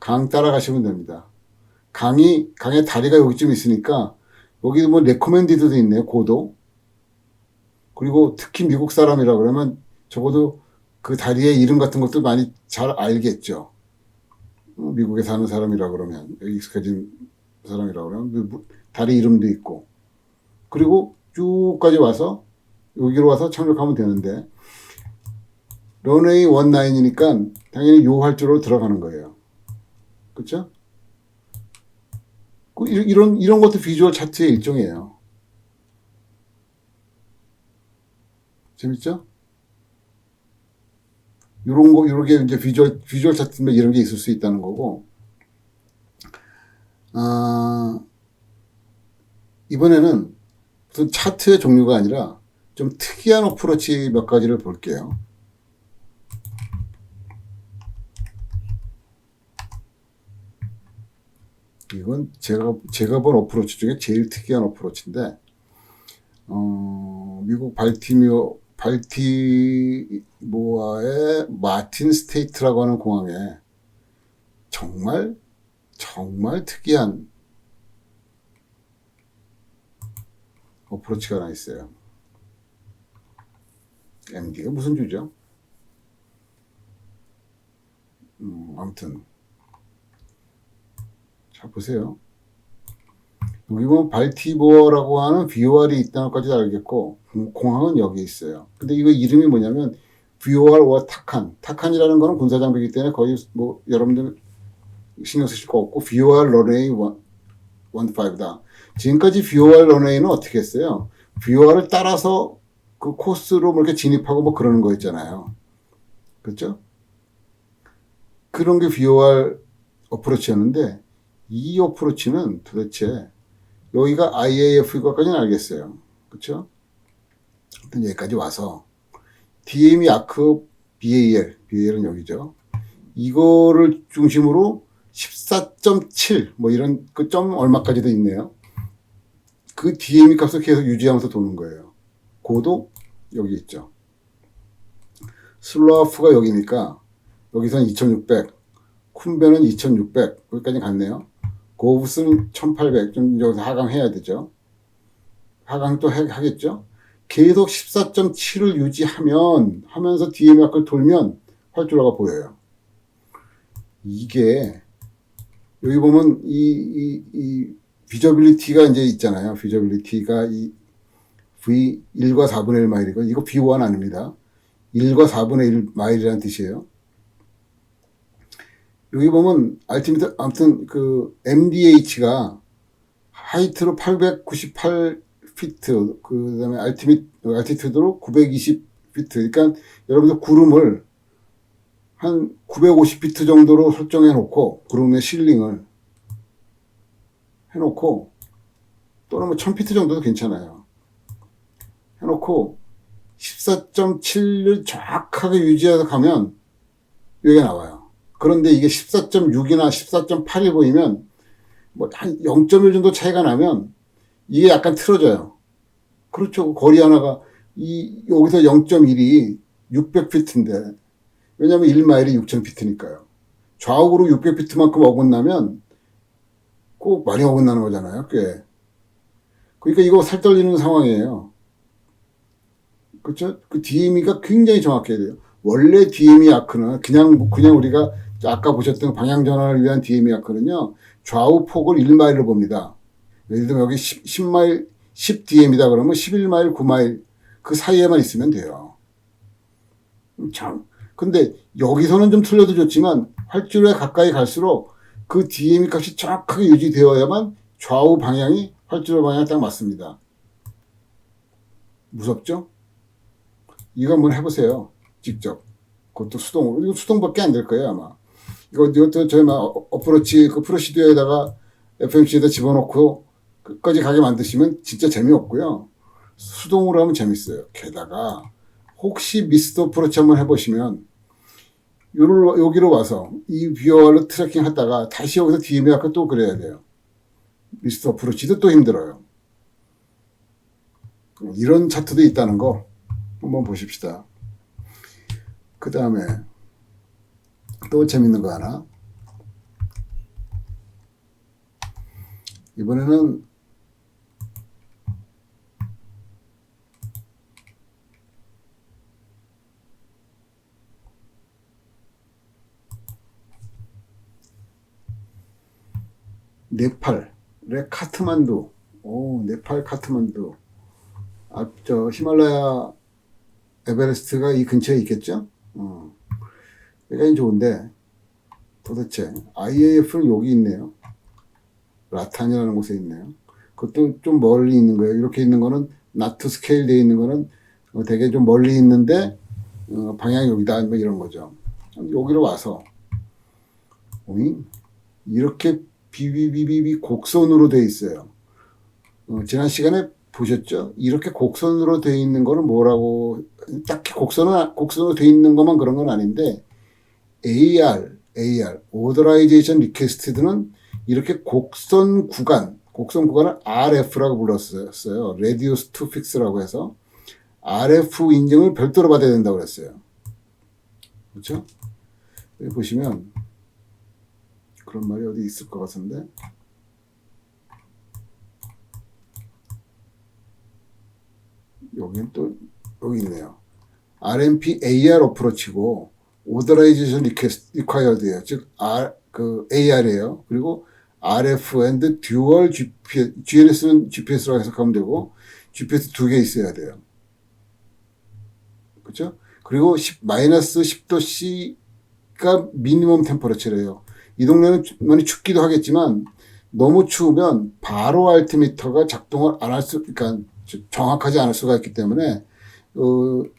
강 따라가시면 됩니다. 강의 다리가 여기쯤 있으니까 여기 뭐 레코멘디드도 있네요. 고도. 그리고 특히 미국 사람이라 그러면 적어도 그 다리의 이름 같은 것도 많이 잘 알겠죠. 미국에 사는 사람이라 그러면, 여기 익숙해진 사람이라 그러면 다리 이름도 있고. 그리고 쭉까지 와서 여기로 와서 착륙하면 되는데 런웨이 19이니까 당연히 요 활주로로 들어가는 거예요. 그렇죠? 이런 것도 비주얼 차트의 일종이에요. 재밌죠? 요렇게 이제 비주얼 차트면 이런 게 있을 수 있다는 거고, 이번에는 무슨 차트의 종류가 아니라 좀 특이한 어프로치 몇 가지를 볼게요. 이건 제가 본 어프로치 중에 제일 특이한 어프로치인데, 미국 발티모어의 마틴 스테이트라고 하는 공항에 정말 특이한 어프로치가 하나 있어요. MD가 무슨 주죠? 아무튼 자 보세요. 여기 보면 발티모어라고 하는 VOR이 있다는 것까지 알겠고 공항은 여기 있어요. 근데 이거 이름이 뭐냐면 VOR와 타칸이라는 거는 군사장비이기 때문에 거의 뭐 여러분들 신경 쓰실 거 없고 VOR 런웨이 15다. 지금까지 VOR 런웨이는 어떻게 했어요? VOR을 따라서 그 코스로 뭐 이렇게 진입하고 뭐 그러는 거 있잖아요. 그렇죠? 그런 게 VOR 어프로치였는데 이 어프로치는 도대체 여기가 IAF까지는 알겠어요. 그렇죠? 여기까지 와서 DME 아크 BAL은 여기죠. 이거를 중심으로 14.7 뭐 이런 그 점 얼마까지도 있네요. 그 DME 값을 계속 유지하면서 도는 거예요. 고도 여기 있죠. 슬로프가 여기니까 여기서는 2600, 쿰베는 2600, 거기까지 갔네요. 고브스는 1800, 좀 여기서 하강해야 되죠. 하강 또 하겠죠. 계속 14.7을 하면서 DMA 아크를 돌면 활주로가 보여요. 이게, 여기 보면 이 비저빌리티가 이제 있잖아요. 비저빌리티가 이 V 1과 4분의 1 마일이고, 이거 B1 아닙니다. 1과 4분의 1 마일이라는 뜻이에요. 여기 보면 알티미터, 아무튼 그 MDH가 하이트로 898피트, 그 다음에 알티튜드로 920피트. 그러니까 여러분들 구름을 한 950피트 정도로 설정해 놓고, 구름의 실링을 해놓고, 또는 뭐 1000피트 정도도 괜찮아요. 해놓고 14.7을 정확하게 유지해서 가면 여기가 나와요. 그런데 이게 14.6이나 14.8이 보이면 뭐 한 0.1 정도 차이가 나면 이게 약간 틀어져요. 그렇죠. 거리 하나가 여기서 0.1이 600피트인데, 왜냐하면 1마일이 6000피트니까요. 좌우로 600피트만큼 어긋나면 꼭 많이 어긋나는 거잖아요. 꽤. 그러니까 이거 살떨리는 상황이에요. 그렇죠? 그 DME가 굉장히 정확해야 돼요. 원래 DME 아크는 그냥 우리가 아까 보셨던 방향 전환을 위한 DME 아크는요, 좌우 폭을 1마일로 봅니다. 예를 들면 여기 10마일, 10DM이다 그러면 11마일, 9마일 그 사이에만 있으면 돼요. 참. 근데 여기서는 좀 틀려도 좋지만 활주로에 가까이 갈수록 그 DME 값이 정확하게 유지되어야만 좌우 방향이 활주로 방향에 딱 맞습니다. 무섭죠? 이거 한번 해보세요. 직접. 그것도 수동으로. 이거 수동밖에 안 될 거예요, 아마. 이것도 저희 어프로치 그 프로시디오에다가 FMC에다 집어넣고 끝까지 가게 만드시면 진짜 재미없고요. 수동으로 하면 재밌어요. 게다가 혹시 미스터 어프로치 한번 해보시면 여기로 와서 이 뷰어로 트래킹 하다가 다시 여기서 DMA 아까 또 그래야 돼요. 미스터 어프로치도 또 힘들어요. 이런 차트도 있다는 거 한번 보십시다. 그 다음에 또 재밌는 거 하나. 이번에는 네팔의 카트만두. 네팔 카트만두. 저 히말라야 에베레스트가 이 근처에 있겠죠? 여기가 좋은데 도대체 IAF는 여기 있네요. 라탄이라는 곳에 있네요. 그것도 좀 멀리 있는 거예요. 이렇게 있는 거는 나트 스케일 되어 있는 거는 되게 좀 멀리 있는데 방향이 여기다 뭐 이런 거죠. 여기로 와서 이렇게 비비비비비 곡선으로 되어 있어요. 지난 시간에 보셨죠? 이렇게 곡선으로 되어 있는 거는 뭐라고, 딱히 곡선으로 되어 있는 것만 그런 건 아닌데, AR, Authorization Requested는 이렇게 곡선 구간을 RF라고 불렀어요. Reduce to Fix라고 해서 RF 인증을 별도로 받아야 된다고 그랬어요. 그렇죠? 여기 보시면 그런 말이 어디 있을 것 같은데, 여기는 또 여기 있네요. RMP AR 어프로치고 Authorization Required예요. 즉 AR이에요. 그리고 RF and Dual GPS, GNS는 GPS라고 해석하면 되고 GPS 두 개 있어야 돼요. 그렇죠? 그리고 마이너스 10도 C가 미니멈 템퍼러처래요. 이 동네는 많이 춥기도 하겠지만 너무 추우면 바로 알티미터가 작동을 안 할 그러니까 정확하지 않을 수가 있기 때문에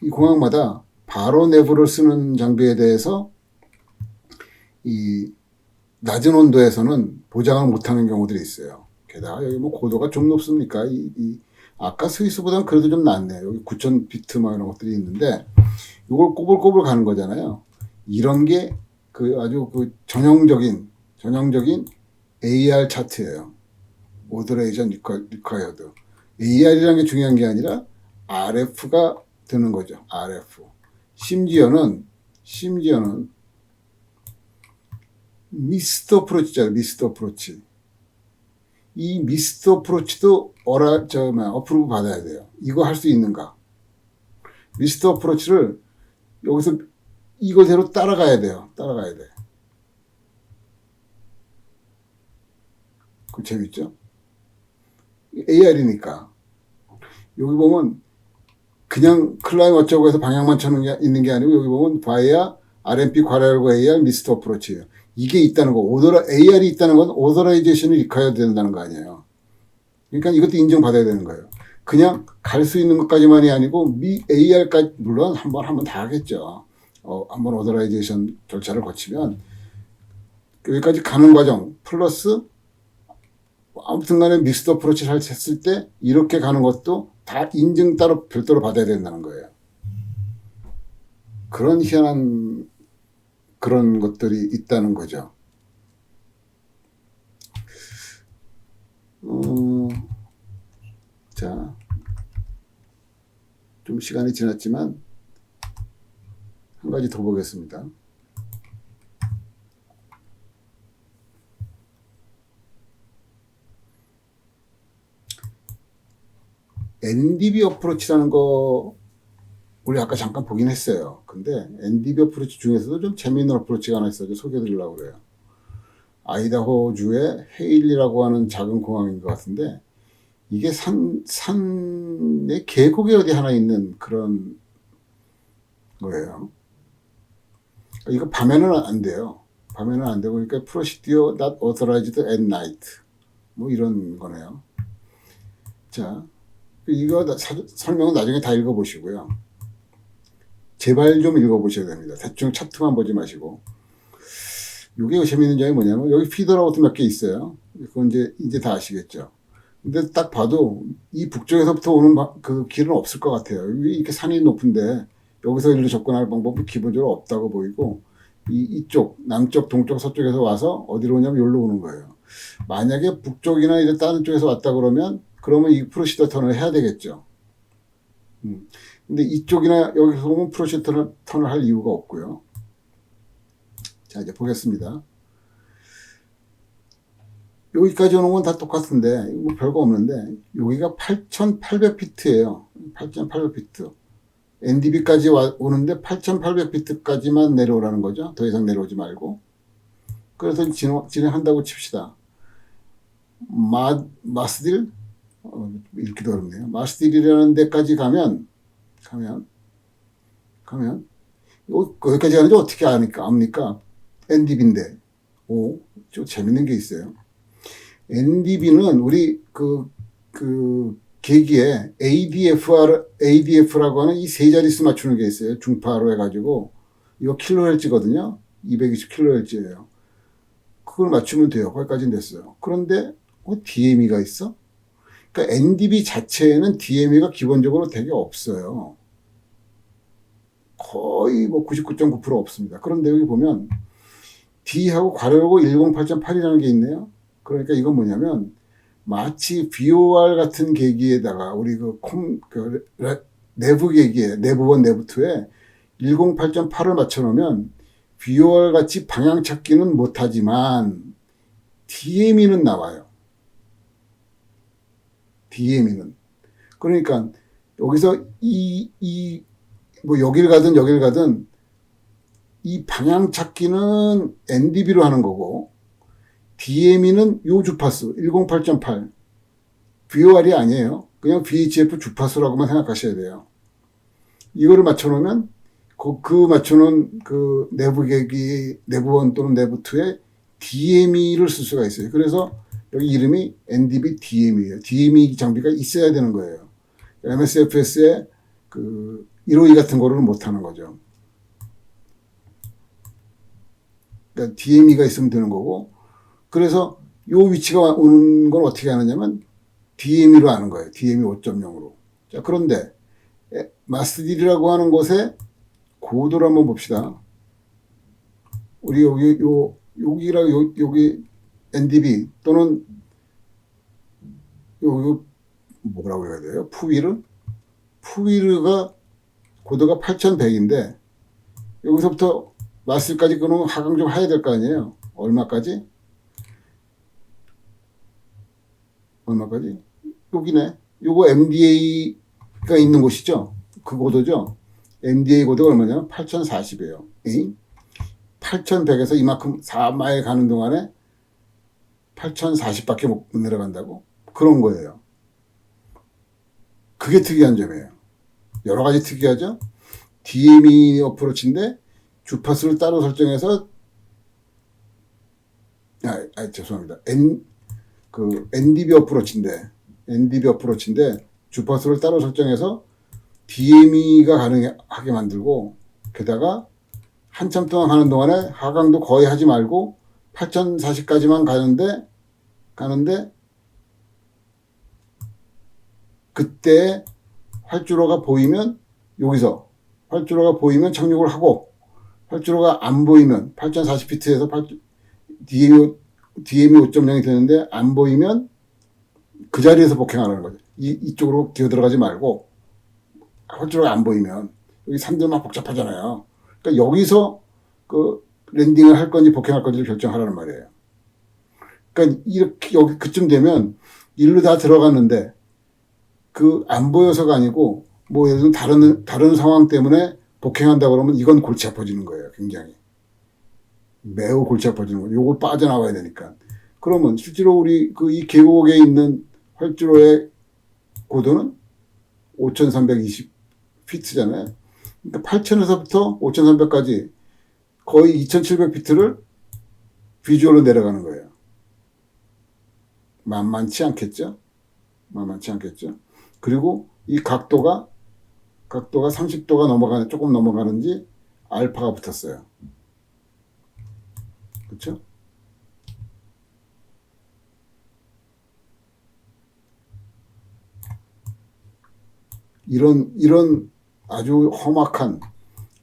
이 공항마다 바로 내부를 쓰는 장비에 대해서 이 낮은 온도에서는 보장을 못하는 경우들이 있어요. 게다가 여기 뭐 고도가 좀 높습니까? 아까 스위스보다는 그래도 좀 낫네요. 여기 9000피트 막 이런 것들이 있는데 이걸 꼬불꼬불 가는 거잖아요. 이런 게 아주 전형적인 AR 차트예요. Authorization Required. AR이라는 게 중요한 게 아니라 RF가 드는 거죠. RF. 심지어는 미스트 어프로치잖아요. 미스트 어프로치. 이 미스트 어프로치도 어프로브 받아야 돼요. 이거 할 수 있는가? 미스트 어프로치를 여기서 이거대로 따라가야 돼요. 따라가야 돼. 그 재밌죠? AR이니까. 여기 보면 그냥 클라임 어쩌고 해서 방향만 쳐는 게 있는 게 아니고 여기 보면 바이아 RMP 괄호열고 AR 미스트 어프로치예요. 이게 있다는 거. AR이 있다는 건 오더라이제이션을 익혀야 된다는 거 아니에요. 그러니까 이것도 인정받아야 되는 거예요. 그냥 갈 수 있는 것까지만이 아니고 AR까지 물론 한번 다 하겠죠. 한번 오더라이제이션 절차를 거치면 여기까지 가는 과정 플러스 아무튼 간에 미스트 어프로치를 했을 때 이렇게 가는 것도 다 인증 따로 별도로 받아야 된다는 거예요. 그런 희한한 그런 것들이 있다는 거죠. 자, 좀 시간이 지났지만 한 가지 더 보겠습니다. NDB 어프로치라는 거 우리 아까 잠깐 보긴 했어요. 근데 NDB 어프로치 중에서도 좀 재미있는 어프로치가 하나 있어요. 소개해드리려고 그래요. 아이다호주의 헤일리라고 하는 작은 공항인 것 같은데 이게 산의 계곡이 어디 하나 있는 그런 거예요. 이거 밤에는 안 돼요. 밤에는 안 되고 그러니까 procedure not authorized at night 뭐 이런 거네요. 자, 이거 설명은 나중에 다 읽어보시고요. 제발 좀 읽어보셔야 됩니다. 대충 차트만 보지 마시고. 이게 재미있는 점이 뭐냐면 여기 피더라고 몇 개 있어요. 그건 이제 다 아시겠죠. 근데 딱 봐도 이 북쪽에서부터 오는 그 길은 없을 것 같아요. 이렇게 산이 높은데 여기서 일로 접근할 방법은 기본적으로 없다고 보이고 이쪽 남쪽 동쪽 서쪽에서 와서 어디로 오냐면 여기로 오는 거예요. 만약에 북쪽이나 이제 다른 쪽에서 왔다 그러면 이 프로시더 턴을 해야 되겠죠. 근데 이쪽이나 여기서 오면 프로시더 턴을 할 이유가 없고요. 자, 이제 보겠습니다. 여기까지 오는 건 다 똑같은데, 뭐 별거 없는데, 여기가 8,800피트예요. 8,800피트. NDB까지 오는데 8,800피트까지만 내려오라는 거죠. 더 이상 내려오지 말고. 그래서 진행한다고 칩시다. 마스딜? 읽기도 어렵네요. 마스딜이라는 데까지 가면, 거기까지 가는지 어떻게 압니까? NDB인데. 좀 재밌는 게 있어요. NDB는 우리 계기에 ADF라고 하는 이 세 자릿수 맞추는 게 있어요. 중파로 해가지고. 이거 킬로헬츠거든요. 220킬로헬츠예요. 그걸 맞추면 돼요. 거기까지는 됐어요. 그런데 DME가 있어? 그러니까 NDB 자체에는 DME가 기본적으로 되게 없어요. 거의 99.9% 없습니다. 그런데 여기 보면 D하고 괄호하고 108.8이라는 게 있네요. 그러니까 이건 뭐냐면 마치 VOR 같은 계기에다가 우리 내부 계기에 내부 1, 내부 2에 108.8을 맞춰놓으면 VOR 같이 방향 찾기는 못하지만 DME는 나와요. DME는. 그러니까 여기서 여길 가든 이 방향 찾기는 NDB로 하는 거고 DME는 요 주파수 108.8 VOR이 아니에요. 그냥 VHF 주파수라고만 생각하셔야 돼요. 이거를 맞춰놓으면 맞춰놓은 내부계기 내부 1 또는 내부 2에 DME를 쓸 수가 있어요. 그래서 여기 이름이 NDB DME예요. DME 장비가 있어야 되는 거예요. MSFS에 152 같은 거를 못하는 거죠. 그러니까 DME가 있으면 되는 거고, 그래서 요 위치가 오는 건 어떻게 하느냐면 DME로 하는 거예요. DME 5.0으로. 자, 그런데 마스딜이라고 하는 곳에 고도를 한번 봅시다. 우리 여기 NDB 또는 뭐라고 해야 돼요? 푸위르가 고도가 8100인데 여기서부터 마스딜까지 끊으면 하강 좀 해야 될 거 아니에요. 얼마까지? 여기네. 요거 MDA가 있는 곳이죠. 그 고도죠. MDA 고도가 얼마냐면 8040이에요. 8100에서 이만큼 4마일 가는 동안에 8040밖에 못 내려간다고? 그런 거예요. 그게 특이한 점이에요. 여러 가지 특이하죠. DME 어프로치인데 주파수를 따로 설정해서 죄송합니다. NDB 어프로치인데 주파수를 따로 설정해서 DME가 가능하게 만들고, 게다가 한참 동안 가는 동안에 하강도 거의 하지 말고 8040까지만 가는데 그때 활주로가 보이면 여기서 활주로가 보이면 착륙을 하고, 활주로가 안 보이면 8040피트에서 DME 5.0이 되는데 안 보이면 그 자리에서 복행하는 거죠. 이쪽으로 기어 들어가지 말고, 활주로가 안 보이면 여기 산들 막 복잡하잖아요. 그러니까 여기서 그 랜딩을 할 건지 복행할 건지를 결정하라는 말이에요. 그러니까 이렇게 여기 그쯤 되면 일로 다 들어갔는데 그 안 보여서가 아니고 뭐 예를 들면 다른 상황 때문에 복행한다 그러면 이건 골치 아파지는 거예요. 굉장히 매우 골치 아파지는 거예요. 요걸 빠져나와야 되니까. 그러면 실제로 우리 이 계곡에 있는 활주로의 고도는 5320피트잖아요. 그러니까 8000에서부터 5300까지 거의 2700피트를 비주얼로 내려가는 거예요. 만만치 않겠죠? 그리고 이 각도가 30도가 조금 넘어가는지 알파가 붙었어요. 그렇죠? 이런 아주 험악한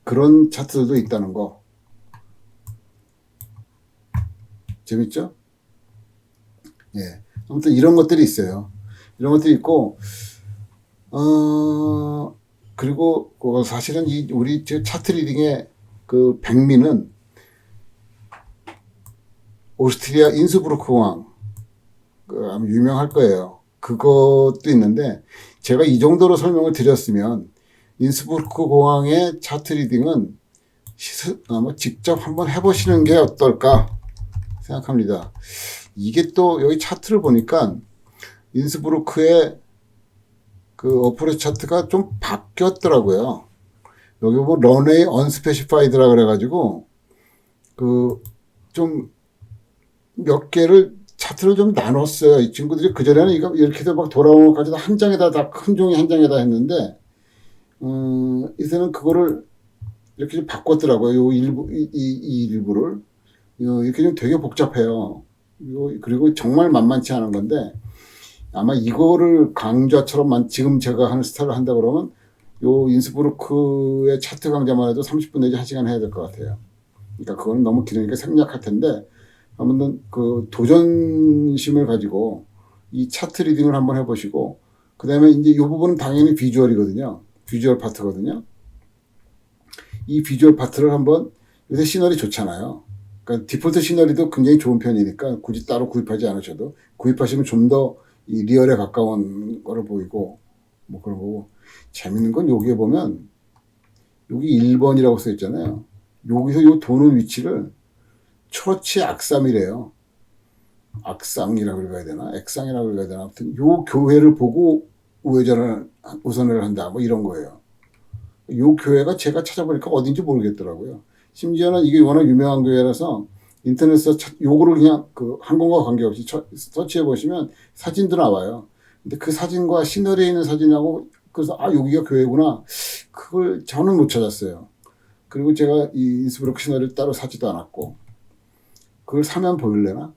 그런 차트들도 있다는 거. 재밌죠? 예. 아무튼 이런 것들이 있어요. 이런 것들이 있고, 그리고 사실은 우리 차트 리딩의 그 백미는 오스트리아 인스부르크 공항, 아마 유명할 거예요. 그것도 있는데, 제가 이 정도로 설명을 드렸으면 인스부르크 공항의 차트 리딩은 아마 직접 한번 해보시는 게 어떨까 생각합니다. 이게 또 여기 차트를 보니까 인스부르크의 그 어프로치 차트가 좀 바뀌었더라고요. 여기 보면 런웨이 언스페시파이드라 그래가지고 좀 몇 개를 차트를 좀 나눴어요. 이 친구들이 그전에는 이렇게도 막 돌아오는 것까지도 한 장에다 다 큰 종이 한 장에다 했는데 이제는 그거를 이렇게 좀 바꿨더라고요. 요 일부 이 일부를 이렇게 좀 되게 복잡해요. 그리고 정말 만만치 않은 건데, 아마 이거를 강좌처럼 지금 제가 하는 스타일을 한다 그러면 요 인스부르크의 차트 강좌만 해도 30분 내지 1시간 해야 될 것 같아요. 그러니까 그거는 너무 길으니까 생략할 텐데, 한번 그 도전심을 가지고 이 차트 리딩을 한번 해보시고, 그 다음에 이제 이 부분은 당연히 비주얼이거든요. 비주얼 파트거든요. 이 비주얼 파트를 한번, 요새 시너리 좋잖아요. 그러니까 디폴트 시너리도 굉장히 좋은 편이니까 굳이 따로 구입하지 않으셔도, 구입하시면 좀 더 이 리얼에 가까운 거를 보이고, 뭐 그런 거고. 재밌는 건 여기에 보면, 여기 1번이라고 써 있잖아요. 여기서 요 도는 위치를 처치 악삼이래요. 악상이라고 읽어야 되나? 액상이라고 읽어야 되나? 아무튼 요 교회를 보고 우선을 한다. 뭐 이런 거예요. 요 교회가 제가 찾아보니까 어딘지 모르겠더라고요. 심지어는 이게 워낙 유명한 교회라서 인터넷에서 요거를 그냥 그 항공과 관계없이 서치해 보시면 사진도 나와요. 근데 그 사진과 시너리에 있는 사진하고, 그래서 여기가 교회구나. 그걸 저는 못 찾았어요. 그리고 제가 이 인스부르크 시너리를 따로 사지도 않았고, 그걸 사면 보일래나?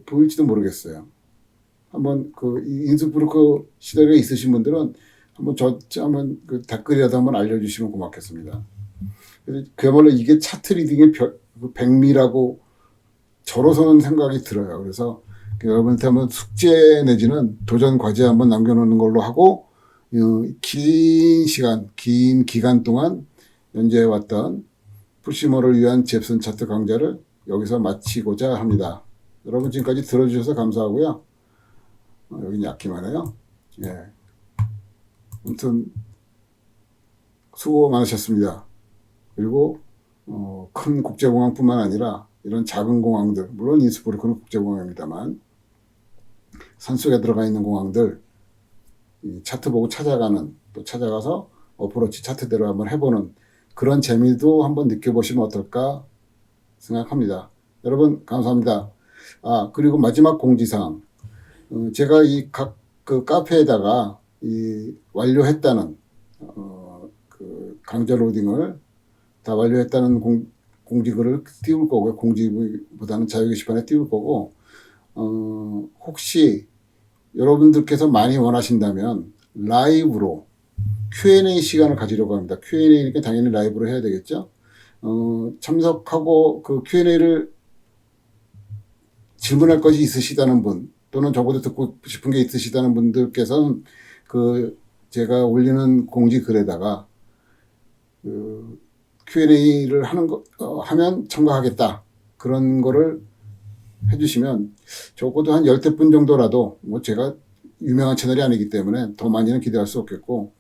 보일지도 모르겠어요. 한번 인스부르크 시너리가 있으신 분들은 한번 그 댓글이라도 한번 알려주시면 고맙겠습니다. 그야말로 이게 차트 리딩의 백미라고 저로서는 생각이 들어요. 그래서 여러분한테 한번 숙제 내지는 도전 과제 한번 남겨놓는 걸로 하고, 긴 기간 동안 연재해왔던 푸시머를 위한 잽슨 차트 강좌를 여기서 마치고자 합니다. 여러분 지금까지 들어주셔서 감사하고요. 여긴 약기만 해요. 예. 아무튼 수고 많으셨습니다. 그리고 큰 국제공항뿐만 아니라 이런 작은 공항들, 물론 인스브루크는 국제공항입니다만 산속에 들어가 있는 공항들 이 차트 보고 찾아가는, 또 찾아가서 어프로치 차트대로 한번 해보는 그런 재미도 한번 느껴보시면 어떨까 생각합니다. 여러분 감사합니다. 그리고 마지막 공지사항, 제가 이 각 그 카페에다가 이 완료했다는 그 강좌 로딩을 다 완료했다는 공지글을 띄울 거고요. 공지보다는 자유 게시판에 띄울 거고, 혹시 여러분들께서 많이 원하신다면 라이브로 Q&A 시간을 가지려고 합니다. Q&A니까 당연히 라이브로 해야 되겠죠. 참석하고 그 Q&A를 질문할 것이 있으시다는 분, 또는 저보다 듣고 싶은 게 있으시다는 분들께서는 그 제가 올리는 공지 글에다가 그 Q&A를 하면 참가하겠다. 그런 거를 해주시면 적어도 한 10분 정도라도, 뭐 제가 유명한 채널이 아니기 때문에 더 많이는 기대할 수 없겠고,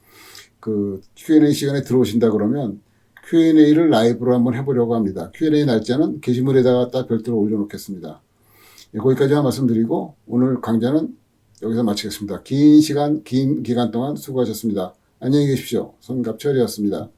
그 Q&A 시간에 들어오신다 그러면 Q&A를 라이브로 한번 해보려고 합니다. Q&A 날짜는 게시물에다가 딱 별도로 올려놓겠습니다. 거기까지만 말씀드리고 오늘 강좌는 여기서 마치겠습니다. 긴 기간 동안 수고하셨습니다. 안녕히 계십시오. 손갑철이었습니다.